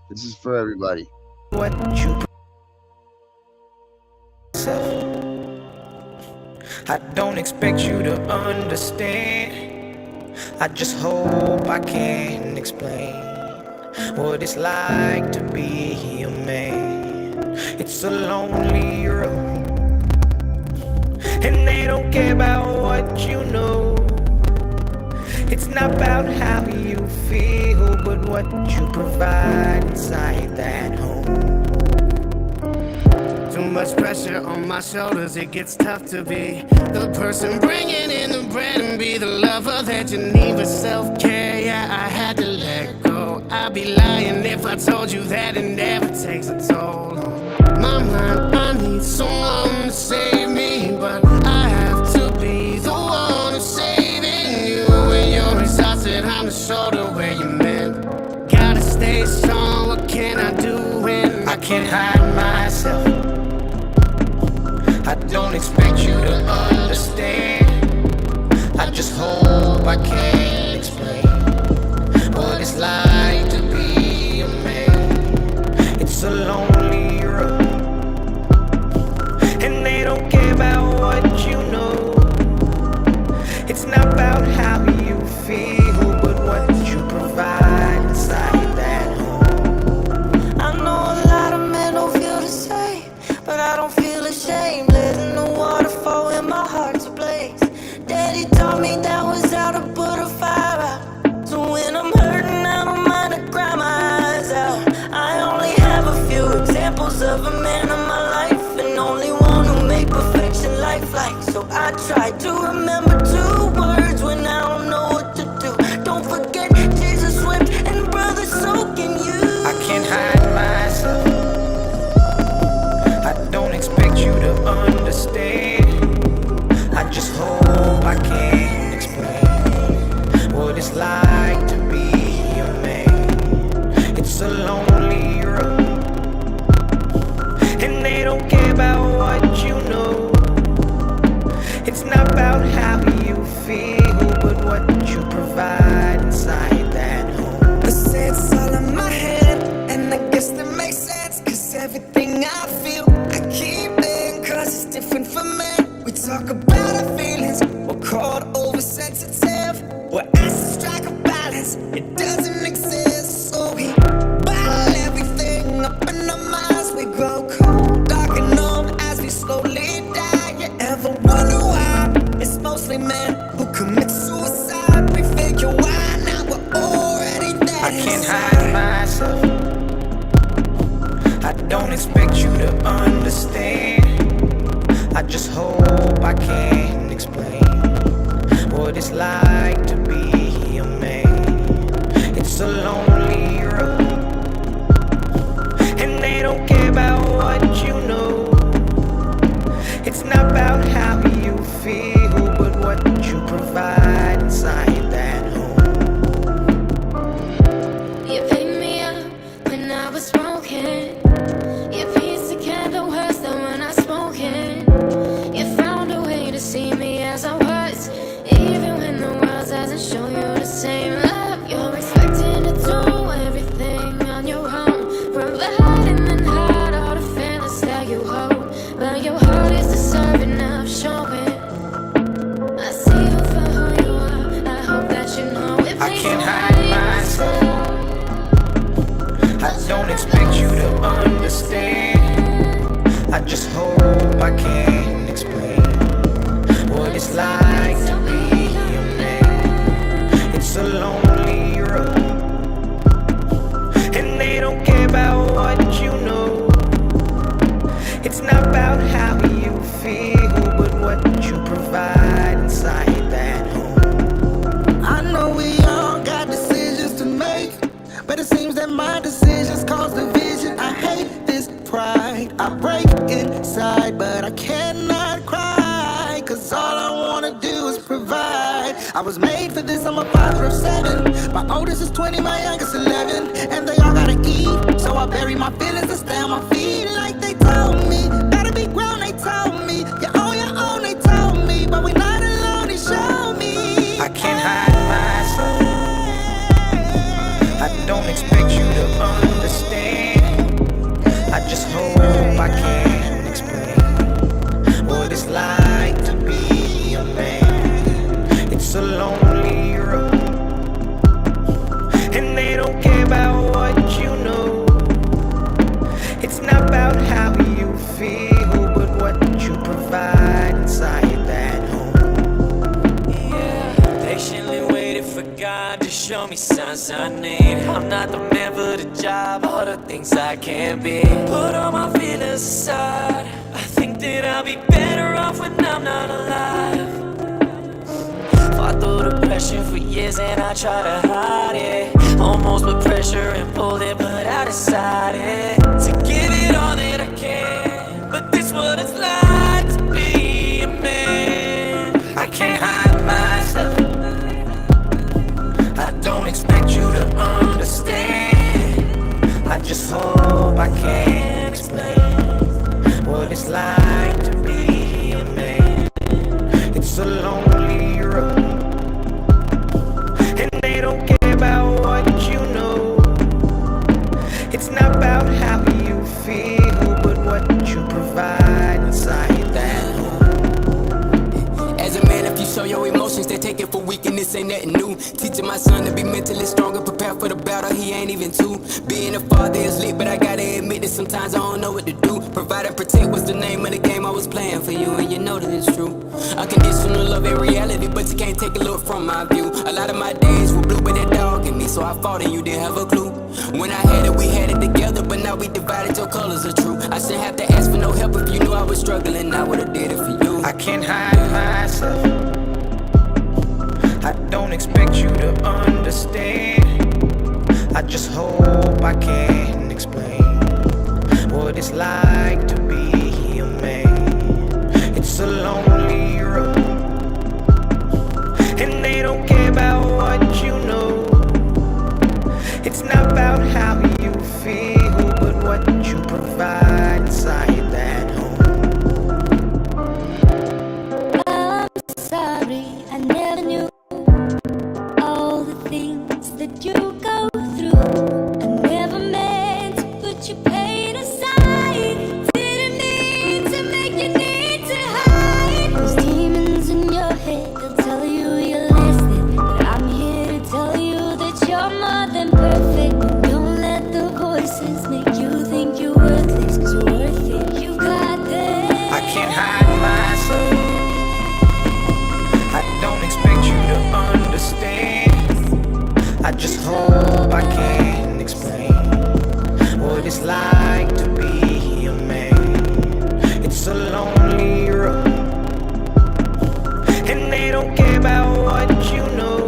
This is for everybody. What you I don't expect you to understand. I just hope I can explain what it's like to be a man. It's a lonely road, and they don't care about what you know. It's not about how you feel, but what you provide inside that home. Too much pressure on my shoulders, it gets tough to be the person bringing in the bread and be the lover that you need with self-care. Yeah, I had to let go. I'd be lying if I told you that it never takes a toll on my mind. I need someone to save me, but I have to be the one who's saving you. When you're exhausted, I'm the shoulder where you're meant. Gotta stay strong, what can I do when I can't hide myself? I don't expect you to understand. I just hope I can explain what it's like to be a man. It's a lonely road, and they don't care about what you know. It's not about how you feel, but what you provide inside that home. I know a lot of men don't feel the same, but I don't feel ashamed. Letting the water fall in my heart's ablaze. Daddy taught me that was how to put a fire out. So when I'm hurting, I don't mind to cry my eyes out. I only have a few examples of a man in my life, and only one who made perfection lifelike. So I try to remember 2 words when I don't know what to do. Don't forget Jesus wept and brother so can you. I can't hide myself. I don't expect you to understand. I just hope I can explain what it's like to be a man. It's a lonely road, and they don't care about what you know. It's not about how you feel, but what you provide inside that home. The set's all in my head, and I guess that makes sense, cause everything I feel, I keep it, cause it's different for men. We talk about our feelings, we're called oversensitive. We're asked to strike a balance, it doesn't exist. So we bottle everything up in our minds. We grow cold, dark and numb as we slowly die. You ever wonder why it's mostly men who commit suicide? We figure why now we're already dead. I can't hide myself. I don't expect you to understand. I just hope I can explain what it's like to be a man. It's a lonely road, and they don't care about what you know. It's not about how you feel, but what you provide inside that home. You picked me up when I was broken. You pieced together words that were not spoken. You found a way to see me as I was, even when the world doesn't show you the same love. You're expecting to do everything on your own, providing and hide all the feelings that you hold. But your heart is deserving of showing. I see you for who you are. I hope that you know it. I can't hide myself. I don't expect you to understand. I just hope I can explain what it's like to be a man. It's a lonely road, and they don't care about what you know. It's not about how you feel, but what you provide inside that home. I know we all got decisions to make, but it seems that my decisions cause division. I hate this pride. I break inside, but I cannot cry, cause all I wanna do is provide. I was made for this, I'm a father of 7. My oldest is 20, my youngest 11. And they all gotta eat, so I bury my feelings and stay on my feet like they told me. Gotta be grown, they told me. You're on your own, they told me. But we're not alone, they showed me. I can't hide myself. I don't expect you to understand. I just hope I can explain what it's like to be a man. It's a lonely road, and they don't care about what you know. It's not about how you feel, but what you provide inside that home. Yeah, patiently waited for God to show me signs I need. I'm not the man for the job, all the things I can't be. Put all my feelings aside, I think that I'll be better off when I'm not alive. Fought through the pressure for years and I try to hide it. Almost put pressure and pulled it, but I decided to give it all that I can. But this what it's like to be a man. I can't hide myself. I don't expect you to understand. I just hope I can explain what it's like to be a man. It's a lonely road, and they don't care about what you know. It's not about how you feel, but what you provide inside that home. As a man, if you show your emotions, they take it for weakness, ain't nothing new. Teaching my son to be mentally stronger, prepare for the battle, he ain't even 2. Being a father is lit, but I gotta admit that sometimes I don't know what to do. Provide and protect was the name of the game I was playing for you, and you know that it's true. Unconditional love in reality, but you can't take a look from my view. A lot of my days were blue, but that dog in me, so I fought and you didn't have a clue. When I had it, we had it together, but now we divided, your colors are true. I shouldn't have to ask for no help if you knew I was struggling, I would've did it for you. I can't hide myself. I don't expect you to understand. I just hope I can explain what it's like to be a man. It's a lonely road, and they don't care about what you know. It's not about how you feel, but what you provide inside that home. I'm sorry, I never knew all the things that you go through. I never meant to put your pain aside. Didn't mean to make you need to hide. Those demons in your head, they'll tell you you're less than. But I'm here to tell you that you're more than perfect. Don't let the voices make you think you're worthless, 'cause you're worth it. You got this. I can't hide myself. I don't expect you to understand. I just hope I can explain what it's like to be a man. It's a lonely road, and they don't care about what you know.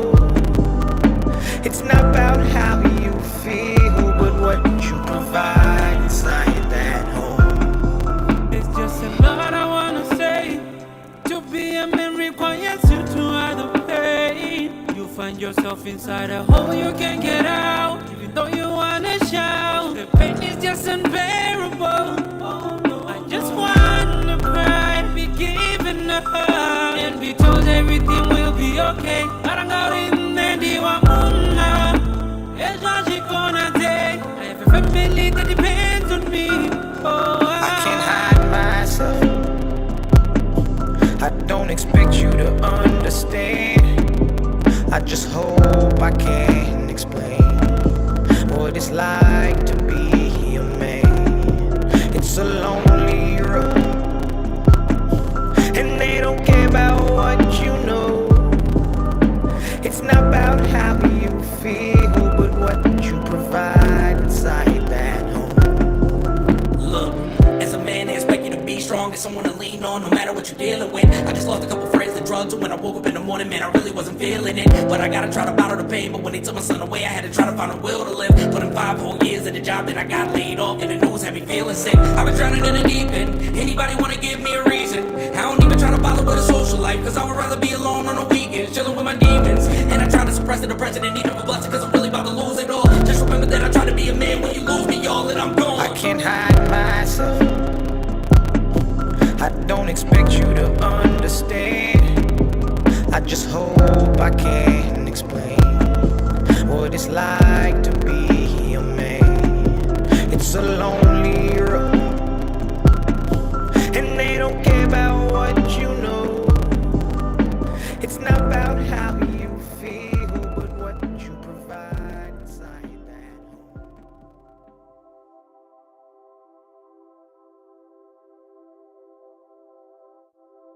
It's not about how you feel, but what you provide inside that home. It's just a lot I wanna say. To be a man requires you to hide the pain. You find yourself inside a hole you can't get out, even though you wanna shout. The pain is just unbearable. I just wanna cry, be given a hug, and be told everything will be okay. It's what she gonna take. I have a family that depends on me. I can't hide myself. I don't expect you to understand. I just hope I can explain what it's like to be a man. It's a lonely road, and they don't care about what you know. It's not about how you feel, but what you provide inside that home. Look, as a man, they expect you to be strong, there's someone to lean on no matter what you're dealing with. I just lost a couple friends to drugs, and when I woke up in the morning, man, I really wasn't feeling it. But I gotta try to bottle the pain, but when they took my son away, I had to try to find a will to live. Put in 5 whole years at the job, then I got laid off, and the news had me feeling sick. I've been drowning in the deep end. Anybody wanna give me a reason? I don't even try to bother with a social life, cause I would rather be alone on the weekends. chilling with my demons. And I try to suppress the depression and need of a blessing, cause I'm really about to lose it all. Just remember that I try to be a man when you lose me, y'all, and I'm gone. I can't hide myself. I don't expect you to understand. I just hope I can explain what it's like to be a man. It's a lonely